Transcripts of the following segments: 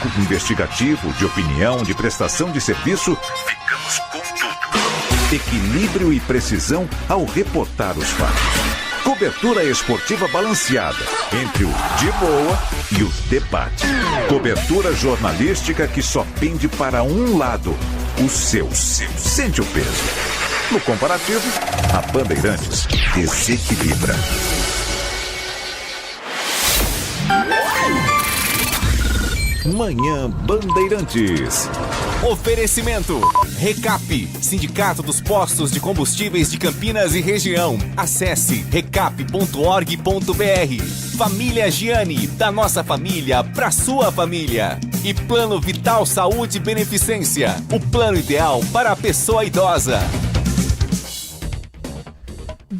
técnico, investigativo, de opinião, de prestação de serviço, ficamos com tudo. Equilíbrio e precisão ao reportar os fatos. Cobertura esportiva balanceada entre o de boa e o debate. Cobertura jornalística que só pende para um lado, o seu. Sente o peso. No comparativo, a Bandeirantes desequilibra. Manhã Bandeirantes. Oferecimento Recap, Sindicato dos Postos de Combustíveis de Campinas e Região. Acesse recap.org.br. Família Giani, da nossa família pra sua família. E Plano Vital Saúde Beneficência, o plano ideal para a pessoa idosa.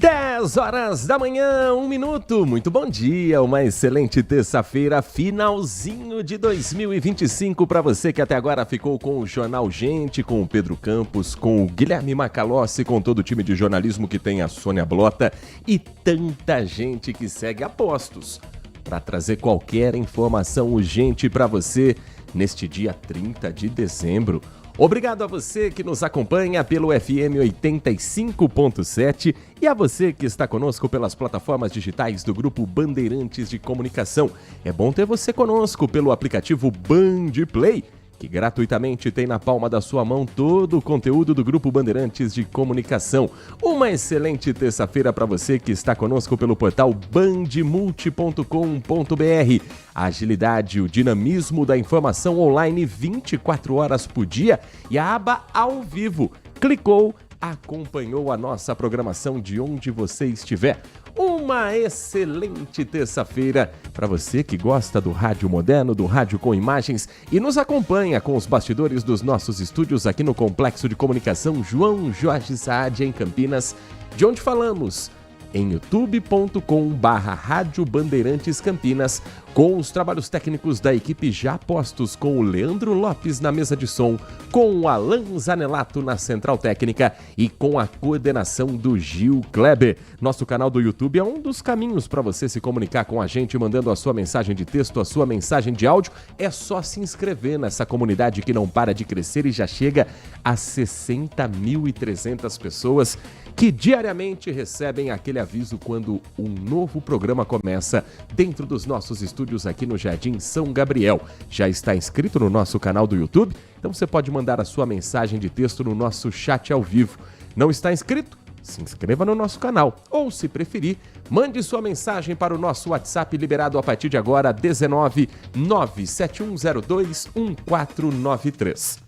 10 horas da manhã, 1 minuto. Muito bom dia, uma excelente terça-feira, finalzinho de 2025 para você que até agora ficou com o Jornal Gente, com o Pedro Campos, com o Guilherme Macalossi, com todo o time de jornalismo que tem a Sônia Blota e tanta gente que segue a postos para trazer qualquer informação urgente para você neste dia 30 de dezembro. Obrigado a você que nos acompanha pelo FM 85.7 e a você que está conosco pelas plataformas digitais do Grupo Bandeirantes de Comunicação. É bom ter você conosco pelo aplicativo Band Play, que gratuitamente tem na palma da sua mão todo o conteúdo do Grupo Bandeirantes de Comunicação. Uma excelente terça-feira para você que está conosco pelo portal bandmulti.com.br. A agilidade, o dinamismo da informação online 24 horas por dia e a aba ao vivo. Clicou, acompanhou a nossa programação de onde você estiver. Uma excelente terça-feira para você que gosta do rádio moderno, do rádio com imagens e nos acompanha com os bastidores dos nossos estúdios aqui no Complexo de Comunicação João Jorge Saad, em Campinas, de onde falamos em youtube.com/Rádio Bandeirantes Campinas, com os trabalhos técnicos da equipe já postos, com o Leandro Lopes na mesa de som, com o Alan Zanelato na central técnica e com a coordenação do Gil Kleber. Nosso canal do YouTube é um dos caminhos para você se comunicar com a gente, mandando a sua mensagem de texto, a sua mensagem de áudio. É só se inscrever nessa comunidade que não para de crescer e já chega a 60.300 pessoas que diariamente recebem aquele aviso quando um novo programa começa dentro dos nossos estúdios aqui no Jardim São Gabriel. Já está inscrito no nosso canal do YouTube? Então você pode mandar a sua mensagem de texto no nosso chat ao vivo. Não está inscrito? Se inscreva no nosso canal. Ou, se preferir, mande sua mensagem para o nosso WhatsApp liberado a partir de agora, 19 97102 1493.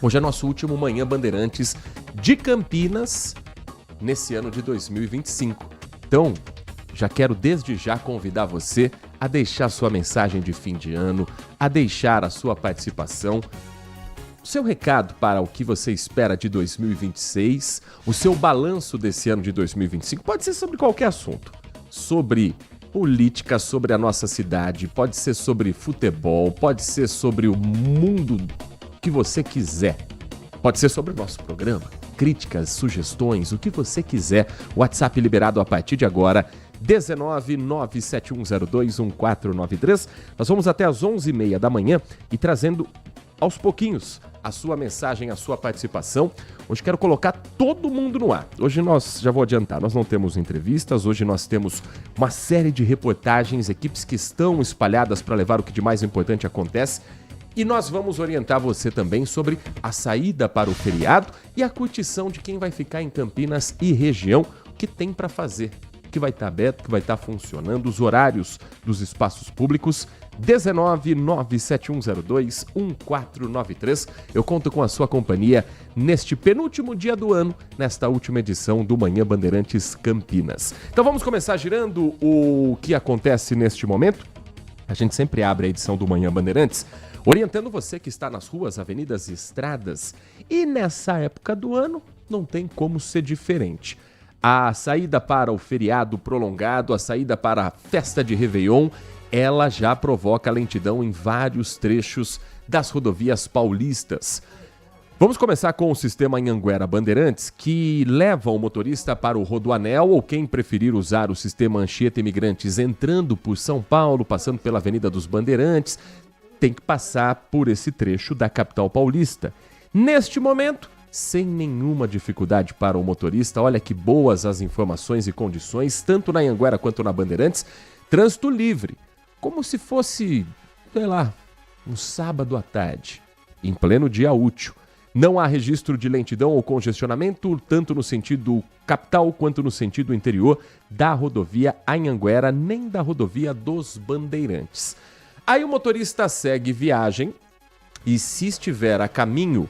Hoje é nosso último Manhã Bandeirantes de Campinas nesse ano de 2025. Então, já quero desde já convidar você a deixar sua mensagem de fim de ano, a deixar a sua participação, o seu recado para o que você espera de 2026, o seu balanço desse ano de 2025. Pode ser sobre qualquer assunto, sobre política, sobre a nossa cidade, pode ser sobre futebol, pode ser sobre o mundo que você quiser, pode ser sobre o nosso programa. Críticas, sugestões, o que você quiser. WhatsApp liberado a partir de agora, 19 97102 1493. Nós vamos até às 11h30 da manhã e trazendo aos pouquinhos a sua mensagem, a sua participação. Hoje quero colocar todo mundo no ar. Hoje nós, já vou adiantar, nós não temos entrevistas, hoje nós temos uma série de reportagens, equipes que estão espalhadas para levar o que de mais importante acontece. E nós vamos orientar você também sobre a saída para o feriado e a curtição de quem vai ficar em Campinas e região, o que tem para fazer, o que vai estar aberto, o que vai estar funcionando, os horários dos espaços públicos. 19 97102 1493. Eu conto com a sua companhia neste penúltimo dia do ano, nesta última edição do Manhã Bandeirantes Campinas. Então vamos começar girando o que acontece neste momento. A gente sempre abre a edição do Manhã Bandeirantes orientando você que está nas ruas, avenidas e estradas. E nessa época do ano não tem como ser diferente. A saída para o feriado prolongado, a saída para a festa de Réveillon, ela já provoca lentidão em vários trechos das rodovias paulistas. Vamos começar com o sistema Anhanguera Bandeirantes, que leva o motorista para o Rodoanel ou quem preferir usar o sistema Anchieta Imigrantes entrando por São Paulo, passando pela Avenida dos Bandeirantes, tem que passar por esse trecho da capital paulista. Neste momento, sem nenhuma dificuldade para o motorista, olha que boas as informações e condições, tanto na Anhanguera quanto na Bandeirantes, trânsito livre, como se fosse, sei lá, um sábado à tarde, em pleno dia útil. Não há registro de lentidão ou congestionamento, tanto no sentido capital quanto no sentido interior da rodovia Anhanguera, nem da rodovia dos Bandeirantes. Aí o motorista segue viagem e se estiver a caminho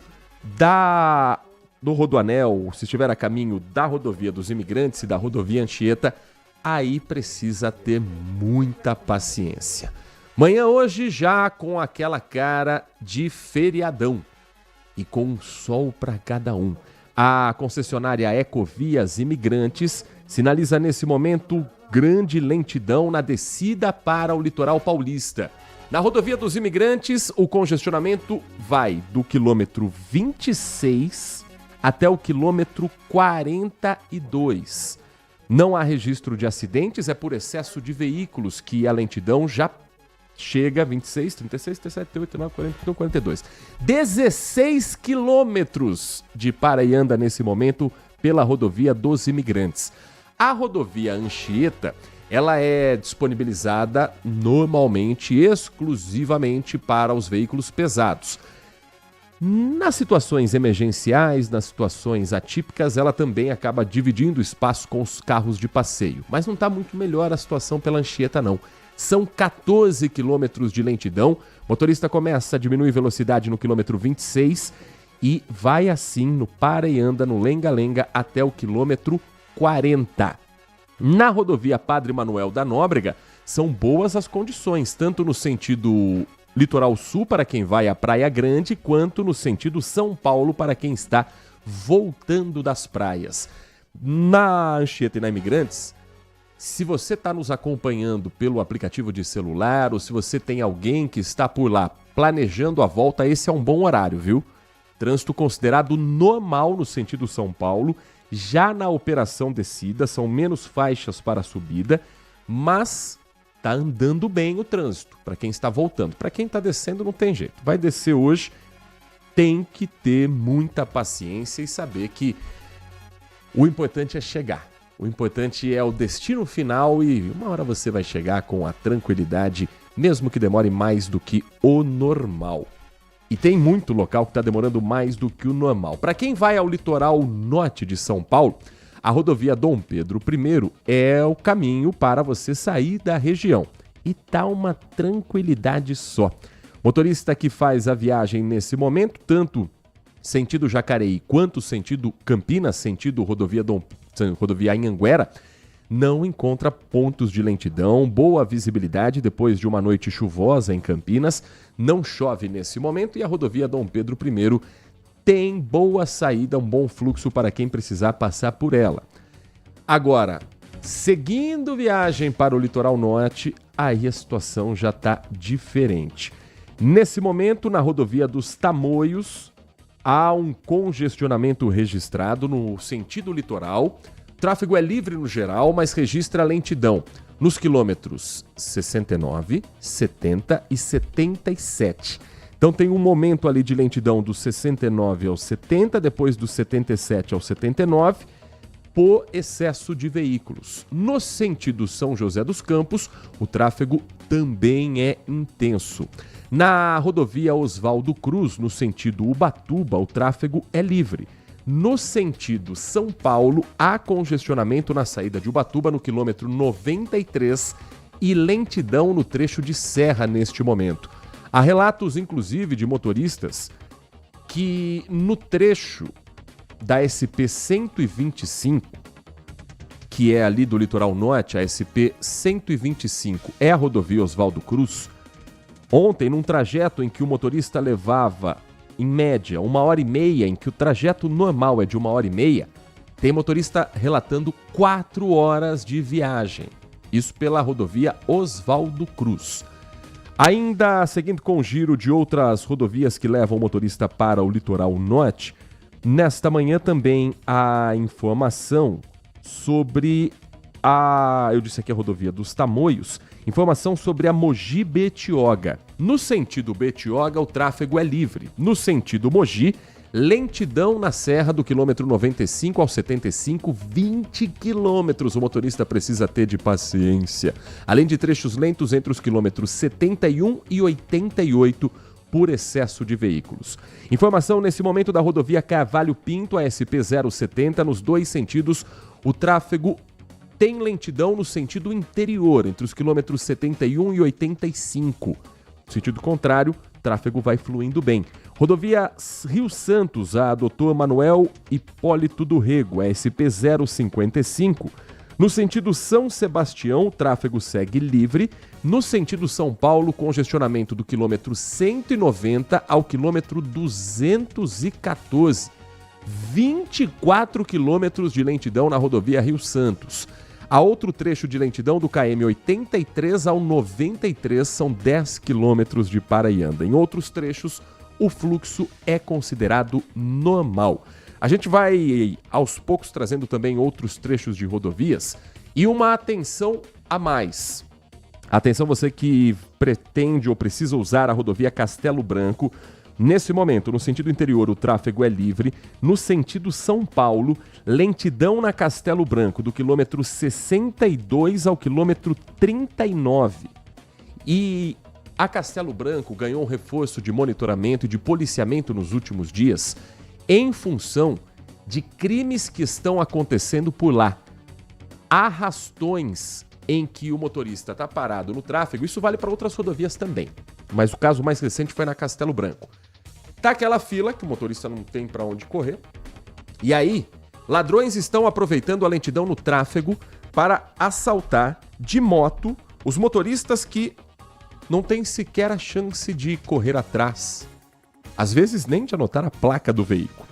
do Rodoanel, se estiver a caminho da rodovia dos Imigrantes e da rodovia Anchieta, aí precisa ter muita paciência. Manhã hoje já com aquela cara de feriadão e com um sol para cada um. A concessionária Ecovias Imigrantes sinaliza nesse momento grande lentidão na descida para o litoral paulista. Na rodovia dos Imigrantes, o congestionamento vai do quilômetro 26 até o quilômetro 42. Não há registro de acidentes, é por excesso de veículos que a lentidão já chega a 26, 36, 37, 38, 39, 40, 42. 16 quilômetros de para e anda nesse momento pela rodovia dos Imigrantes. A rodovia Anchieta, ela é disponibilizada normalmente, exclusivamente para os veículos pesados. Nas situações emergenciais, nas situações atípicas, ela também acaba dividindo espaço com os carros de passeio. Mas não está muito melhor a situação pela Anchieta, não. São 14 quilômetros de lentidão. O motorista começa a diminuir velocidade no quilômetro 26 e vai assim no para e anda, no lenga-lenga, até o quilômetro 40. Na rodovia Padre Manuel da Nóbrega, são boas as condições, tanto no sentido litoral sul para quem vai à Praia Grande, quanto no sentido São Paulo para quem está voltando das praias. Na Anchieta e na Imigrantes, se você está nos acompanhando pelo aplicativo de celular ou se você tem alguém que está por lá planejando a volta, esse é um bom horário, viu? Trânsito considerado normal no sentido São Paulo. Já na operação descida, são menos faixas para a subida, mas está andando bem o trânsito para quem está voltando. Para quem está descendo não tem jeito. Vai descer hoje, tem que ter muita paciência e saber que o importante é chegar. O importante é o destino final e uma hora você vai chegar com a tranquilidade, mesmo que demore mais do que o normal. E tem muito local que está demorando mais do que o normal. Para quem vai ao litoral norte de São Paulo, a rodovia Dom Pedro I é o caminho para você sair da região. E tá uma tranquilidade só. Motorista que faz a viagem nesse momento, tanto sentido Jacareí quanto sentido Campinas, sentido rodovia Anhanguera, não encontra pontos de lentidão, boa visibilidade depois de uma noite chuvosa em Campinas, não chove nesse momento e a rodovia Dom Pedro I tem boa saída, um bom fluxo para quem precisar passar por ela. Agora, seguindo viagem para o litoral norte, aí a situação já está diferente. Nesse momento, na rodovia dos Tamoios, há um congestionamento registrado no sentido litoral. O tráfego é livre no geral, mas registra lentidão nos quilômetros 69, 70 e 77. Então tem um momento ali de lentidão dos 69 ao 70, depois dos 77 ao 79, por excesso de veículos. No sentido São José dos Campos, o tráfego também é intenso. Na rodovia Oswaldo Cruz, no sentido Ubatuba, o tráfego é livre. No sentido São Paulo, há congestionamento na saída de Ubatuba no quilômetro 93 e lentidão no trecho de Serra neste momento. Há relatos, inclusive, de motoristas que no trecho da SP 125, que é ali do litoral norte, a SP 125 é a rodovia Oswaldo Cruz. Ontem, num trajeto em que o motorista levava, em média, 1h30, em que o trajeto normal é de 1h30, tem motorista relatando 4 horas de viagem. Isso pela rodovia Oswaldo Cruz. Ainda seguindo com o giro de outras rodovias que levam o motorista para o litoral norte, nesta manhã também há informação sobre eu disse aqui a rodovia dos Tamoios, informação sobre a Mogi Betioga. No sentido Betioga, o tráfego é livre. No sentido Mogi, lentidão na serra do quilômetro 95 ao 75, 20 quilômetros. O motorista precisa ter de paciência. Além de trechos lentos entre os quilômetros 71 e 88 por excesso de veículos. Informação nesse momento da rodovia Carvalho Pinto, a SP 070, nos dois sentidos. O tráfego tem lentidão no sentido interior, entre os quilômetros 71 e 85. No sentido contrário, o tráfego vai fluindo bem. Rodovia Rio Santos, a Dr. Manuel Hipólito do Rego, a SP 055. No sentido São Sebastião, o tráfego segue livre. No sentido São Paulo, congestionamento do quilômetro 190 ao quilômetro 214. 24 quilômetros de lentidão na rodovia Rio Santos. Há outro trecho de lentidão do KM 83 ao 93, são 10 quilômetros de para e anda. Em outros trechos, o fluxo é considerado normal. A gente vai, aos poucos, trazendo também outros trechos de rodovias e uma atenção a mais. Atenção você que pretende ou precisa usar a rodovia Castelo Branco. Nesse momento, no sentido interior, o tráfego é livre. No sentido São Paulo, lentidão na Castelo Branco, do quilômetro 62 ao quilômetro 39. E a Castelo Branco ganhou um reforço de monitoramento e de policiamento nos últimos dias em função de crimes que estão acontecendo por lá. Arrastões em que o motorista está parado no tráfego, isso vale para outras rodovias também. Mas o caso mais recente foi na Castelo Branco. Tá aquela fila que o motorista não tem para onde correr. E aí, ladrões estão aproveitando a lentidão no tráfego para assaltar de moto os motoristas que não têm sequer a chance de correr atrás. Às vezes nem de anotar a placa do veículo.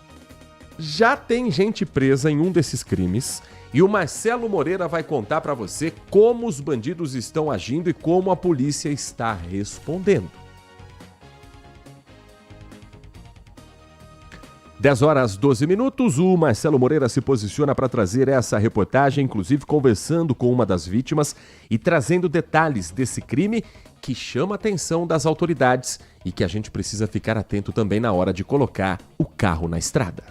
Já tem gente presa em um desses crimes e o Marcelo Moreira vai contar para você como os bandidos estão agindo e como a polícia está respondendo. 10h12, o Marcelo Moreira se posiciona para trazer essa reportagem, inclusive conversando com uma das vítimas e trazendo detalhes desse crime que chama a atenção das autoridades e que a gente precisa ficar atento também na hora de colocar o carro na estrada.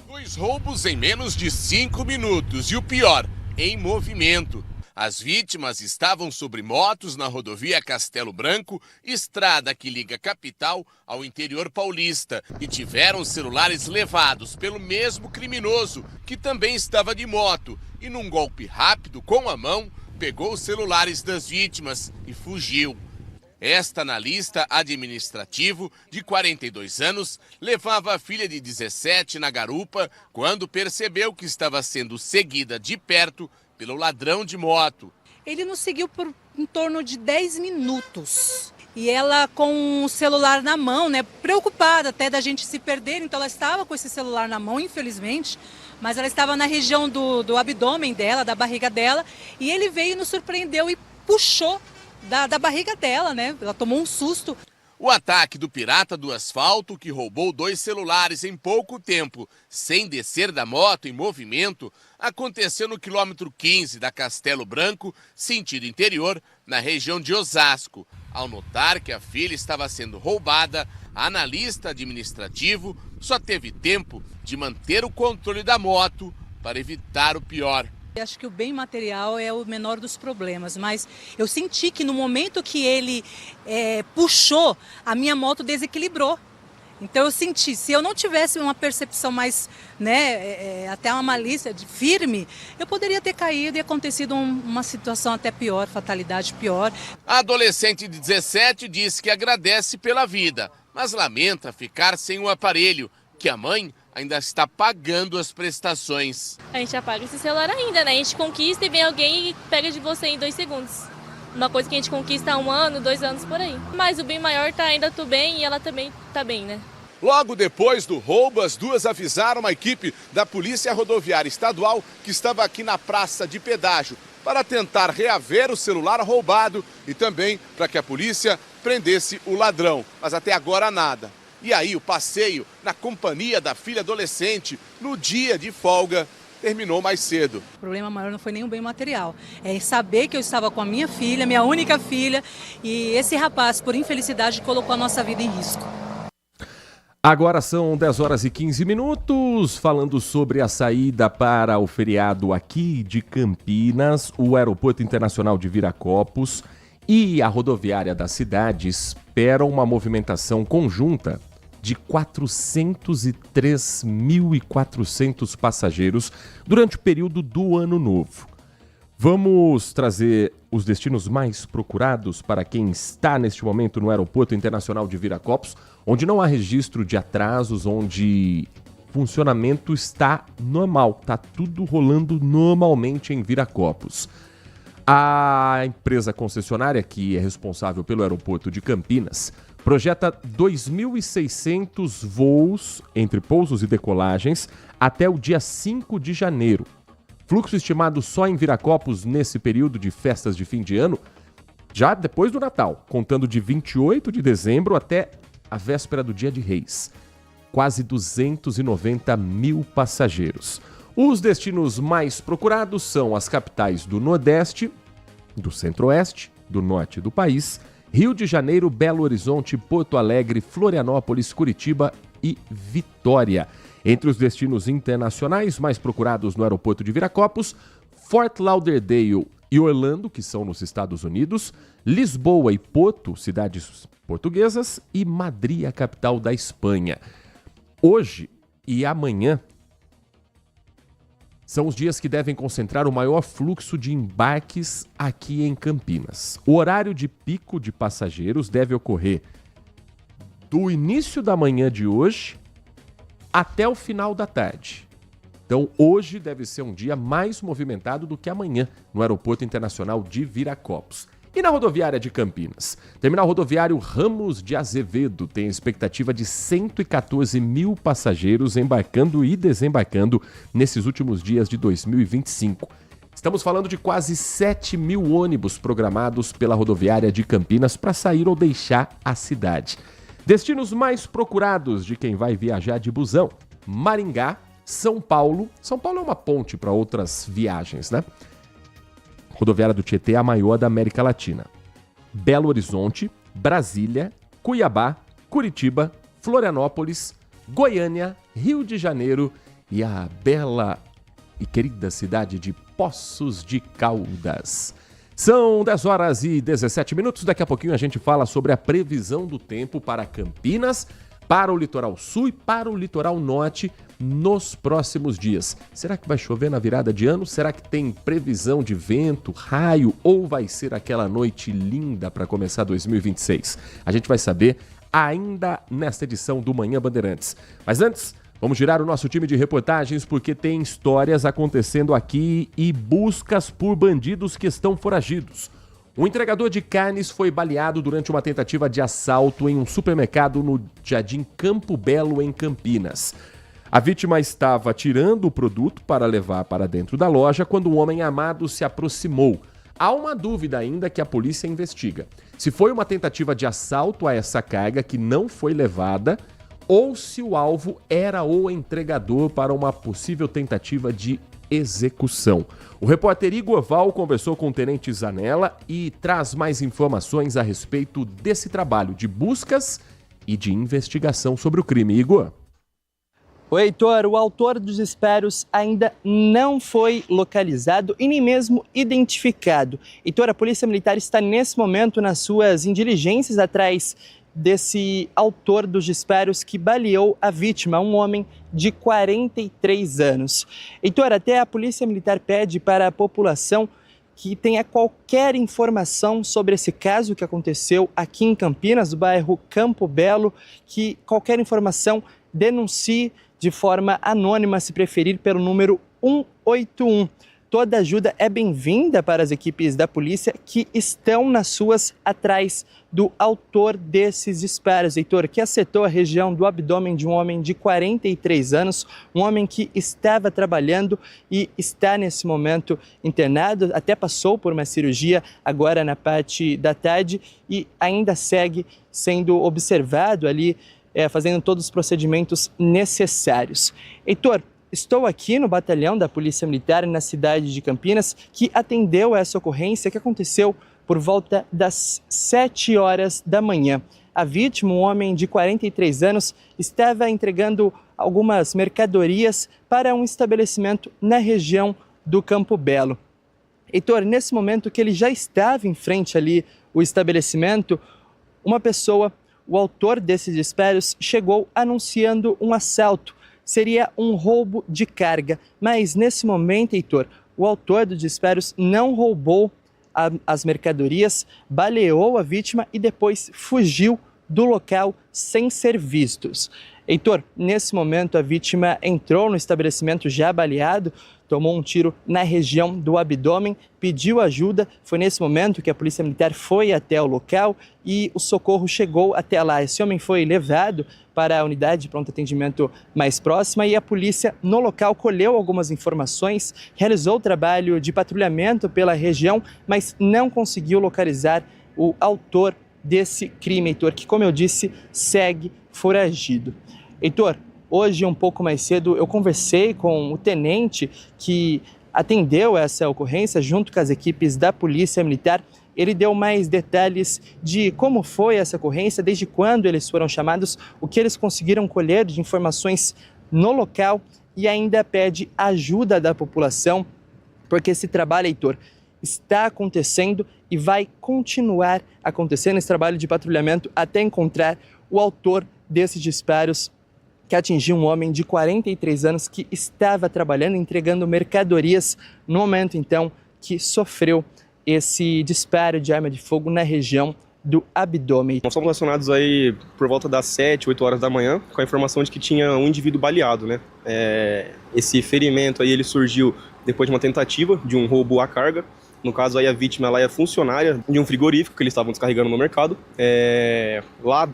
2 roubos em menos de 5 minutos e o pior, em movimento. As vítimas estavam sobre motos na rodovia Castelo Branco, estrada que liga a capital ao interior paulista, e tiveram celulares levados pelo mesmo criminoso, que também estava de moto, e num golpe rápido com a mão, pegou os celulares das vítimas e fugiu. Esta analista administrativo, de 42 anos, levava a filha de 17 na garupa quando percebeu que estava sendo seguida de perto pelo ladrão de moto. Ele nos seguiu por em torno de 10 minutos. E ela com o celular na mão, né, preocupada até da gente se perder. Então ela estava com esse celular na mão, infelizmente, mas ela estava na região do abdômen dela, da barriga dela, e ele veio e nos surpreendeu e puxou da barriga dela, né? Ela tomou um susto. O ataque do pirata do asfalto, que roubou 2 celulares em pouco tempo, sem descer da moto em movimento, aconteceu no quilômetro 15 da Castelo Branco, sentido interior, na região de Osasco. Ao notar que a filha estava sendo roubada, a analista administrativo só teve tempo de manter o controle da moto para evitar o pior. Acho que o bem material é o menor dos problemas, mas eu senti que no momento que ele puxou, a minha moto desequilibrou. Então eu senti, se eu não tivesse uma percepção mais, né, até uma malícia firme, eu poderia ter caído e acontecido uma situação até pior, fatalidade pior. A adolescente de 17 disse que agradece pela vida, mas lamenta ficar sem o aparelho, que a mãe ainda está pagando as prestações. A gente apaga esse celular ainda, né? A gente conquista e vem alguém e pega de você em 2 segundos. Uma coisa que a gente conquista há 1 ano, 2 anos por aí. Mas o bem maior tá ainda tudo bem e ela também tá bem, né? Logo depois do roubo, as duas avisaram a equipe da Polícia Rodoviária Estadual que estava aqui na praça de pedágio para tentar reaver o celular roubado e também para que a polícia prendesse o ladrão. Mas até agora nada. E aí o passeio na companhia da filha adolescente no dia de folga terminou mais cedo. O problema maior não foi nem o bem material, é saber que eu estava com a minha filha, minha única filha, e esse rapaz, por infelicidade, colocou a nossa vida em risco. Agora são 10 horas e 15 minutos, falando sobre a saída para o feriado aqui de Campinas, o Aeroporto Internacional de Viracopos e a rodoviária da cidade esperam uma movimentação conjunta de 403.400 passageiros durante o período do Ano Novo. Vamos trazer os destinos mais procurados para quem está neste momento no Aeroporto Internacional de Viracopos, onde não há registro de atrasos, onde o funcionamento está normal, está tudo rolando normalmente em Viracopos. A empresa concessionária, que é responsável pelo aeroporto de Campinas, projeta 2.600 voos entre pousos e decolagens até o dia 5 de janeiro. Fluxo estimado só em Viracopos nesse período de festas de fim de ano, já depois do Natal, contando de 28 de dezembro até a véspera do Dia de Reis. Quase 290 mil passageiros. Os destinos mais procurados são as capitais do Nordeste, do Centro-Oeste, do Norte do país, Rio de Janeiro, Belo Horizonte, Porto Alegre, Florianópolis, Curitiba e Vitória. Entre os destinos internacionais mais procurados no aeroporto de Viracopos, Fort Lauderdale e Orlando, que são nos Estados Unidos, Lisboa e Porto, cidades portuguesas, e Madrid, a capital da Espanha. Hoje e amanhã são os dias que devem concentrar o maior fluxo de embarques aqui em Campinas. O horário de pico de passageiros deve ocorrer do início da manhã de hoje até o final da tarde. Então, hoje deve ser um dia mais movimentado do que amanhã no Aeroporto Internacional de Viracopos. E na rodoviária de Campinas? Terminal rodoviário Ramos de Azevedo tem expectativa de 114 mil passageiros embarcando e desembarcando nesses últimos dias de 2025. Estamos falando de quase 7 mil ônibus programados pela rodoviária de Campinas para sair ou deixar a cidade. Destinos mais procurados de quem vai viajar de busão: Maringá, São Paulo. São Paulo é uma ponte para outras viagens, né? Rodoviária do Tietê é a maior da América Latina. Belo Horizonte, Brasília, Cuiabá, Curitiba, Florianópolis, Goiânia, Rio de Janeiro e a bela e querida cidade de Poços de Caldas. São 10 horas e 17 minutos. Daqui a pouquinho a gente fala sobre a previsão do tempo para Campinas, para o litoral sul e para o litoral norte nos próximos dias. Será que vai chover na virada de ano? Será que tem previsão de vento, raio, ou vai ser aquela noite linda para começar 2026? A gente vai saber ainda nesta edição do Manhã Bandeirantes. Mas antes, vamos girar o nosso time de reportagens porque tem histórias acontecendo aqui e buscas por bandidos que estão foragidos. Um entregador de carnes foi baleado durante uma tentativa de assalto em um supermercado no Jardim Campo Belo, em Campinas. A vítima estava tirando o produto para levar para dentro da loja quando um homem armado se aproximou. Há uma dúvida ainda que a polícia investiga. Se foi uma tentativa de assalto a essa carga que não foi levada ou se o alvo era o entregador para uma possível tentativa de execução. O repórter Igor Val conversou com o tenente Zanella e traz mais informações a respeito desse trabalho de buscas e de investigação sobre o crime. Igor. Oi, Heitor, o autor dos disparos ainda não foi localizado e nem mesmo identificado. Heitor, a Polícia Militar está nesse momento nas suas diligências atrás desse autor dos disparos que baleou a vítima, um homem de 43 anos. Heitor, até a Polícia Militar pede para a população que tenha qualquer informação sobre esse caso que aconteceu aqui em Campinas, do bairro Campo Belo, que qualquer informação denuncie de forma anônima, se preferir, pelo número 181. Toda ajuda é bem-vinda para as equipes da polícia que estão nas ruas atrás do autor desses disparos, Heitor, que acertou a região do abdômen de um homem de 43 anos, um homem que estava trabalhando e está nesse momento internado, até passou por uma cirurgia agora na parte da tarde e ainda segue sendo observado ali, fazendo todos os procedimentos necessários. Heitor, estou aqui no batalhão da Polícia Militar na cidade de Campinas, que atendeu essa ocorrência que aconteceu por volta das 7 horas da manhã. A vítima, um homem de 43 anos, estava entregando algumas mercadorias para um estabelecimento na região do Campo Belo. Heitor, nesse momento que ele já estava em frente ali o estabelecimento, uma pessoa, o autor desses disparos, chegou anunciando um assalto. Seria um roubo de carga, mas nesse momento, Heitor, o autor dos disparos não roubou as mercadorias, baleou a vítima e depois fugiu do local sem ser vistos. Heitor, nesse momento a vítima entrou no estabelecimento já baleado, tomou um tiro na região do abdômen, pediu ajuda. Foi nesse momento que a Polícia Militar foi até o local e o socorro chegou até lá. Esse homem foi levado para a unidade de pronto atendimento mais próxima e a polícia no local colheu algumas informações, realizou o trabalho de patrulhamento pela região, mas não conseguiu localizar o autor desse crime, Heitor, que, como eu disse, segue foragido. Heitor, hoje, um pouco mais cedo, eu conversei com o tenente que atendeu essa ocorrência junto com as equipes da Polícia Militar. Ele deu mais detalhes de como foi essa ocorrência, desde quando eles foram chamados, o que eles conseguiram colher de informações no local e ainda pede ajuda da população, porque esse trabalho, Heitor, está acontecendo e vai continuar acontecendo, esse trabalho de patrulhamento até encontrar o autor desses disparos que atingiu um homem de 43 anos que estava trabalhando, entregando mercadorias no momento, então, que sofreu esse disparo de arma de fogo na região do abdômen. Nós fomos acionados aí por volta das 7, 8 horas da manhã, com a informação de que tinha um indivíduo baleado, né? Esse ferimento aí ele surgiu depois de uma tentativa de um roubo à carga. No caso aí a vítima ela é funcionária de um frigorífico que eles estavam descarregando no mercado. Lá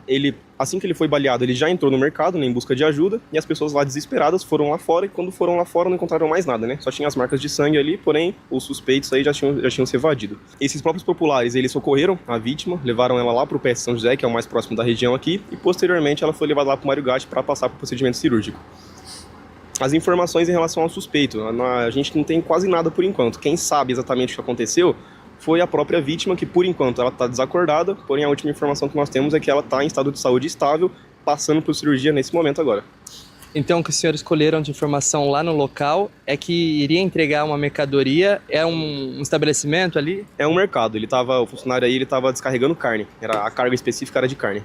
assim que ele foi baleado, ele já entrou no mercado, né, em busca de ajuda, e as pessoas lá desesperadas foram lá fora, e quando foram lá fora não encontraram mais nada, né? Só tinha as marcas de sangue ali, porém os suspeitos aí já tinham se evadido. Esses próprios populares, eles socorreram a vítima, levaram ela lá pro PS São José, que é o mais próximo da região aqui, e posteriormente ela foi levada lá pro Mário Gatti para passar pro procedimento cirúrgico. As informações em relação ao suspeito, a gente não tem quase nada por enquanto. Quem sabe exatamente o que aconteceu foi a própria vítima, que por enquanto ela está desacordada, porém a última informação que nós temos é que ela está em estado de saúde estável, passando por cirurgia nesse momento agora. Então o que os senhores colheram de informação lá no local é que iria entregar uma mercadoria, é um estabelecimento ali? É um mercado, o funcionário aí estava descarregando carne, a carga específica era de carne.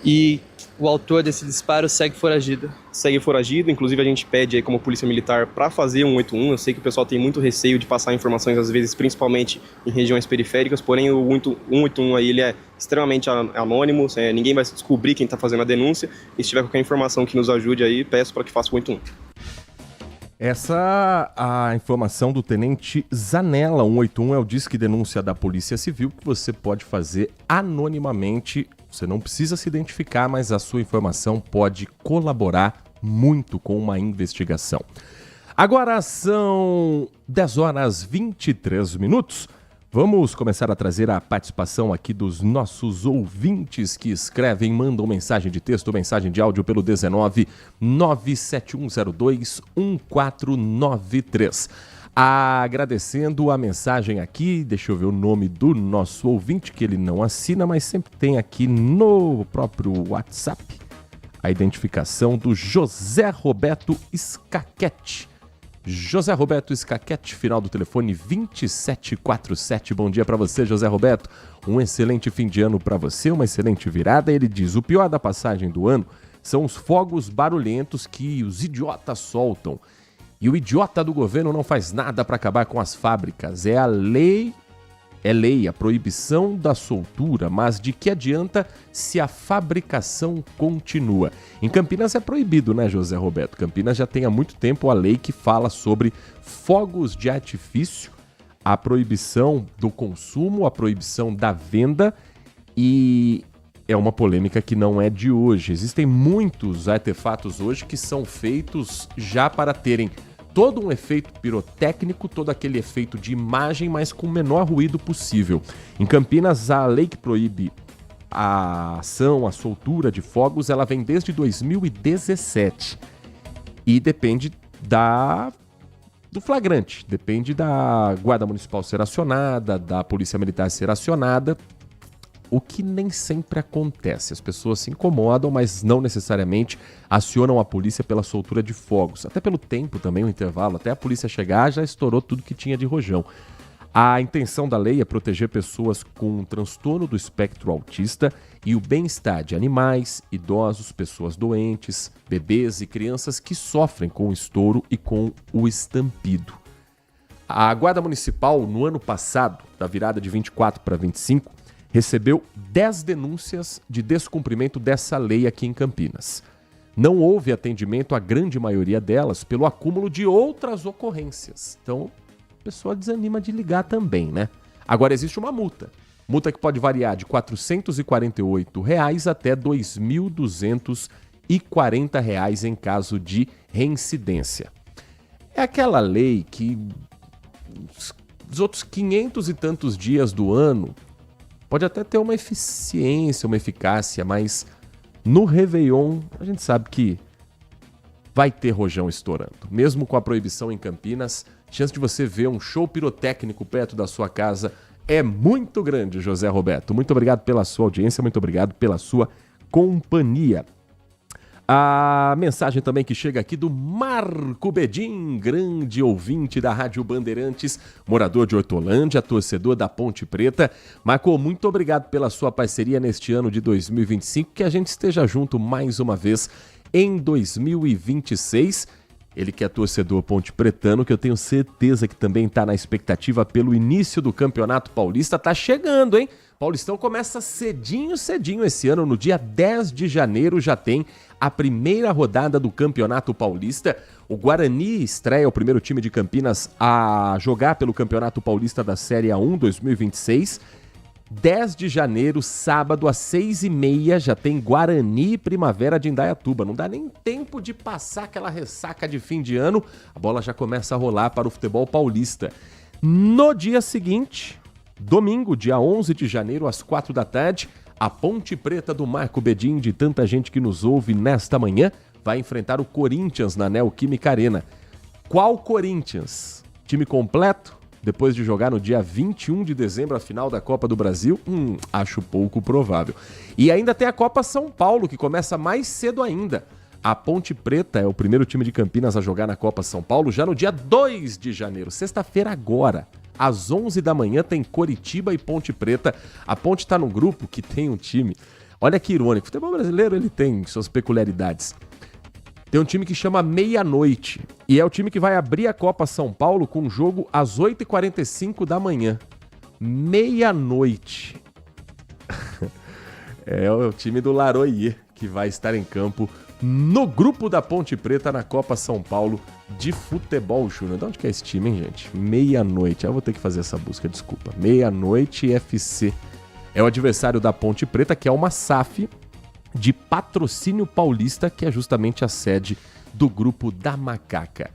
E o autor desse disparo segue foragido? Segue foragido, inclusive a gente pede aí como Polícia Militar para fazer 181, eu sei que o pessoal tem muito receio de passar informações às vezes, principalmente em regiões periféricas, porém o 181 aí ele é extremamente anônimo, ninguém vai descobrir quem está fazendo a denúncia, e se tiver qualquer informação que nos ajude aí, peço para que faça o 181. Essa a informação do Tenente Zanella. 181 é o disque denúncia da Polícia Civil que você pode fazer anonimamente. Você não precisa se identificar, mas a sua informação pode colaborar muito com uma investigação. Agora são 10 horas 23 minutos. Vamos começar a trazer a participação aqui dos nossos ouvintes que escrevem, mandam mensagem de texto, mensagem de áudio pelo 19 97102 1493. Agradecendo a mensagem aqui, deixa eu ver o nome do nosso ouvinte, que ele não assina, mas sempre tem aqui no próprio WhatsApp a identificação do José Roberto Scaquete. José Roberto Scaquete, final do telefone 2747. Bom dia para você, José Roberto. Um excelente fim de ano para você, uma excelente virada. Ele diz, o pior da passagem do ano são os fogos barulhentos que os idiotas soltam. E o idiota do governo não faz nada para acabar com as fábricas. É lei, a proibição da soltura, mas de que adianta se a fabricação continua? Em Campinas é proibido, né, José Roberto? Campinas já tem há muito tempo a lei que fala sobre fogos de artifício, a proibição do consumo, a proibição da venda, e é uma polêmica que não é de hoje. Existem muitos artefatos hoje que são feitos já para terem todo um efeito pirotécnico, todo aquele efeito de imagem, mas com o menor ruído possível. Em Campinas, a lei que proíbe a ação, a soltura de fogos, ela vem desde 2017. E depende do flagrante, depende da Guarda Municipal ser acionada, da Polícia Militar ser acionada, o que nem sempre acontece. As pessoas se incomodam, mas não necessariamente acionam a polícia pela soltura de fogos. Até pelo tempo também, o intervalo, até a polícia chegar já estourou tudo que tinha de rojão. A intenção da lei é proteger pessoas com transtorno do espectro autista e o bem-estar de animais, idosos, pessoas doentes, bebês e crianças que sofrem com o estouro e com o estampido. A Guarda Municipal, no ano passado, da virada de 24 para 25, recebeu 10 denúncias de descumprimento dessa lei aqui em Campinas. Não houve atendimento à grande maioria delas pelo acúmulo de outras ocorrências. Então, a pessoa desanima de ligar também, né? Agora existe uma multa. Multa que pode variar de R$ 448 até R$ 2.240 em caso de reincidência. É aquela lei que os outros 500 e tantos dias do ano pode até ter uma eficiência, uma eficácia, mas no Réveillon a gente sabe que vai ter rojão estourando. Mesmo com a proibição em Campinas, a chance de você ver um show pirotécnico perto da sua casa é muito grande, José Roberto. Muito obrigado pela sua audiência, muito obrigado pela sua companhia. A mensagem também que chega aqui do Marco Bedin, grande ouvinte da Rádio Bandeirantes, morador de Hortolândia, torcedor da Ponte Preta. Marco, muito obrigado pela sua parceria neste ano de 2025, que a gente esteja junto mais uma vez em 2026. Ele que é torcedor ponte pretano, que eu tenho certeza que também está na expectativa pelo início do Campeonato Paulista. Tá chegando, hein? Paulistão começa cedinho esse ano. No dia 10 de janeiro já tem a primeira rodada do Campeonato Paulista. O Guarani estreia o primeiro time de Campinas a jogar pelo Campeonato Paulista da Série A1 2026. 10 de janeiro, sábado, às 6h30, já tem Guarani e Primavera de Indaiatuba. Não dá nem tempo de passar aquela ressaca de fim de ano, a bola já começa a rolar para o futebol paulista. No dia seguinte, domingo, dia 11 de janeiro, às 4 da tarde, a Ponte Preta do Marco Bedin, de tanta gente que nos ouve nesta manhã, vai enfrentar o Corinthians na Neoquímica Arena. Qual Corinthians? Time completo? Depois de jogar no dia 21 de dezembro a final da Copa do Brasil? Acho pouco provável. E ainda tem a Copa São Paulo, que começa mais cedo ainda. A Ponte Preta é o primeiro time de Campinas a jogar na Copa São Paulo já no dia 2 de janeiro, sexta-feira agora. Às 11 da manhã tem Coritiba e Ponte Preta. A Ponte está no grupo que tem um time. Olha que irônico, o futebol brasileiro ele tem suas peculiaridades. Tem um time que chama Meia-Noite, e é o time que vai abrir a Copa São Paulo com um jogo às 8h45 da manhã. Meia-noite. É o time do Laroyer que vai estar em campo no grupo da Ponte Preta na Copa São Paulo de futebol júnior. De onde que é esse time, hein, gente? Meia-Noite. Eu vou ter que fazer essa busca, desculpa. Meia-Noite FC. É o adversário da Ponte Preta, que é uma SAF de Patrocínio Paulista, que é justamente a sede do grupo da Macaca.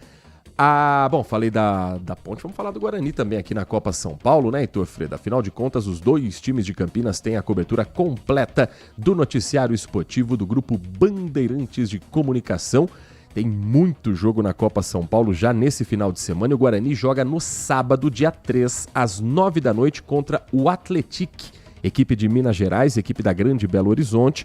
Bom, falei da Ponte, vamos falar do Guarani também aqui na Copa São Paulo, né, Heitor Freda? Afinal de contas, os dois times de Campinas têm a cobertura completa do noticiário esportivo do grupo Bandeirantes de Comunicação. Tem muito jogo na Copa São Paulo já nesse final de semana. O Guarani joga no sábado, dia 3, às 9 da noite, contra o Atlético, equipe de Minas Gerais, equipe da Grande Belo Horizonte.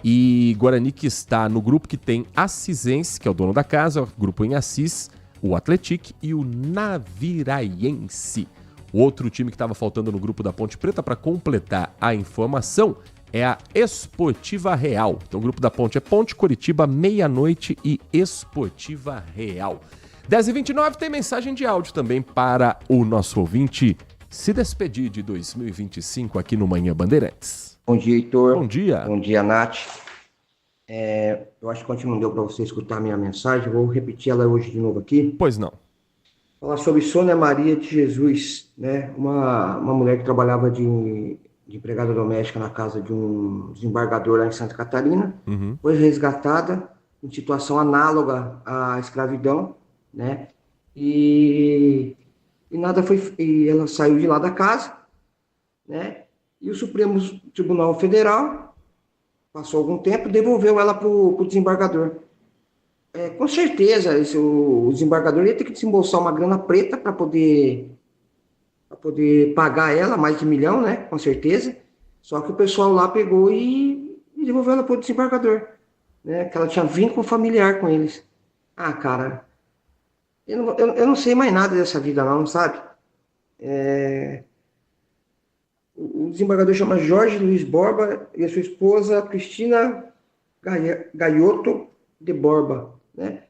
E Guarani que está no grupo que tem Assisense, que é o dono da casa, o grupo em Assis, o Atlético e o Naviraiense. O outro time que estava faltando no grupo da Ponte Preta, para completar a informação, é a Esportiva Real. Então o grupo da Ponte é Ponte, Coritiba, Meia-Noite e Esportiva Real. 10h29 tem mensagem de áudio também para o nosso ouvinte se despedir de 2025 aqui no Manhã Bandeirantes. Bom dia, Heitor. Bom dia. Bom dia, Nath. Eu acho que ontem não deu para você escutar a minha mensagem, vou repetir ela hoje de novo aqui. Pois não. Falar sobre Sônia Maria de Jesus, né? Uma mulher que trabalhava de empregada doméstica na casa de um desembargador lá em Santa Catarina, foi resgatada em situação análoga à escravidão, né? E ela saiu de lá da casa, né? E o Supremo Tribunal Federal, passou algum tempo, devolveu ela para o desembargador. Com certeza, o desembargador ia ter que desembolsar uma grana preta para poder pagar ela, mais de 1 milhão, né? Com certeza. Só que o pessoal lá pegou e devolveu ela para o desembargador, né? Que ela tinha vínculo familiar com eles. Ah, cara, eu não sei mais nada dessa vida não, sabe? O desembargador chama Jorge Luiz Borba e a sua esposa Cristina Gaiotto de Borba, né?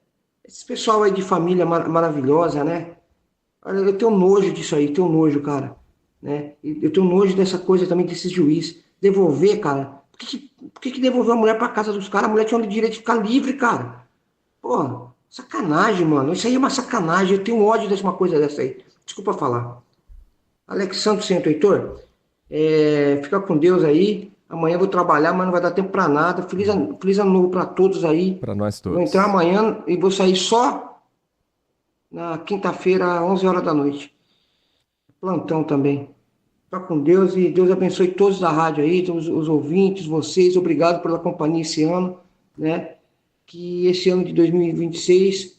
Esse pessoal aí de família maravilhosa, né? Olha, eu tenho nojo disso aí, tenho nojo, cara, né? Eu tenho nojo dessa coisa também, desse juiz. Devolver, cara. Por que devolveu a mulher pra casa dos caras? A mulher tinha o direito de ficar livre, cara. Pô, sacanagem, mano. Isso aí é uma sacanagem. Eu tenho ódio dessa uma coisa dessa aí. Desculpa falar. Alexandre Centro, Heitor, fica com Deus aí. Amanhã eu vou trabalhar, mas não vai dar tempo pra nada. Feliz ano novo pra todos aí. Pra nós todos. Vou entrar amanhã e vou sair só na quinta-feira, 11 horas da noite. Plantão também. Fica com Deus e Deus abençoe todos da rádio aí, todos os ouvintes, vocês. Obrigado pela companhia esse ano, né? Que esse ano de 2026,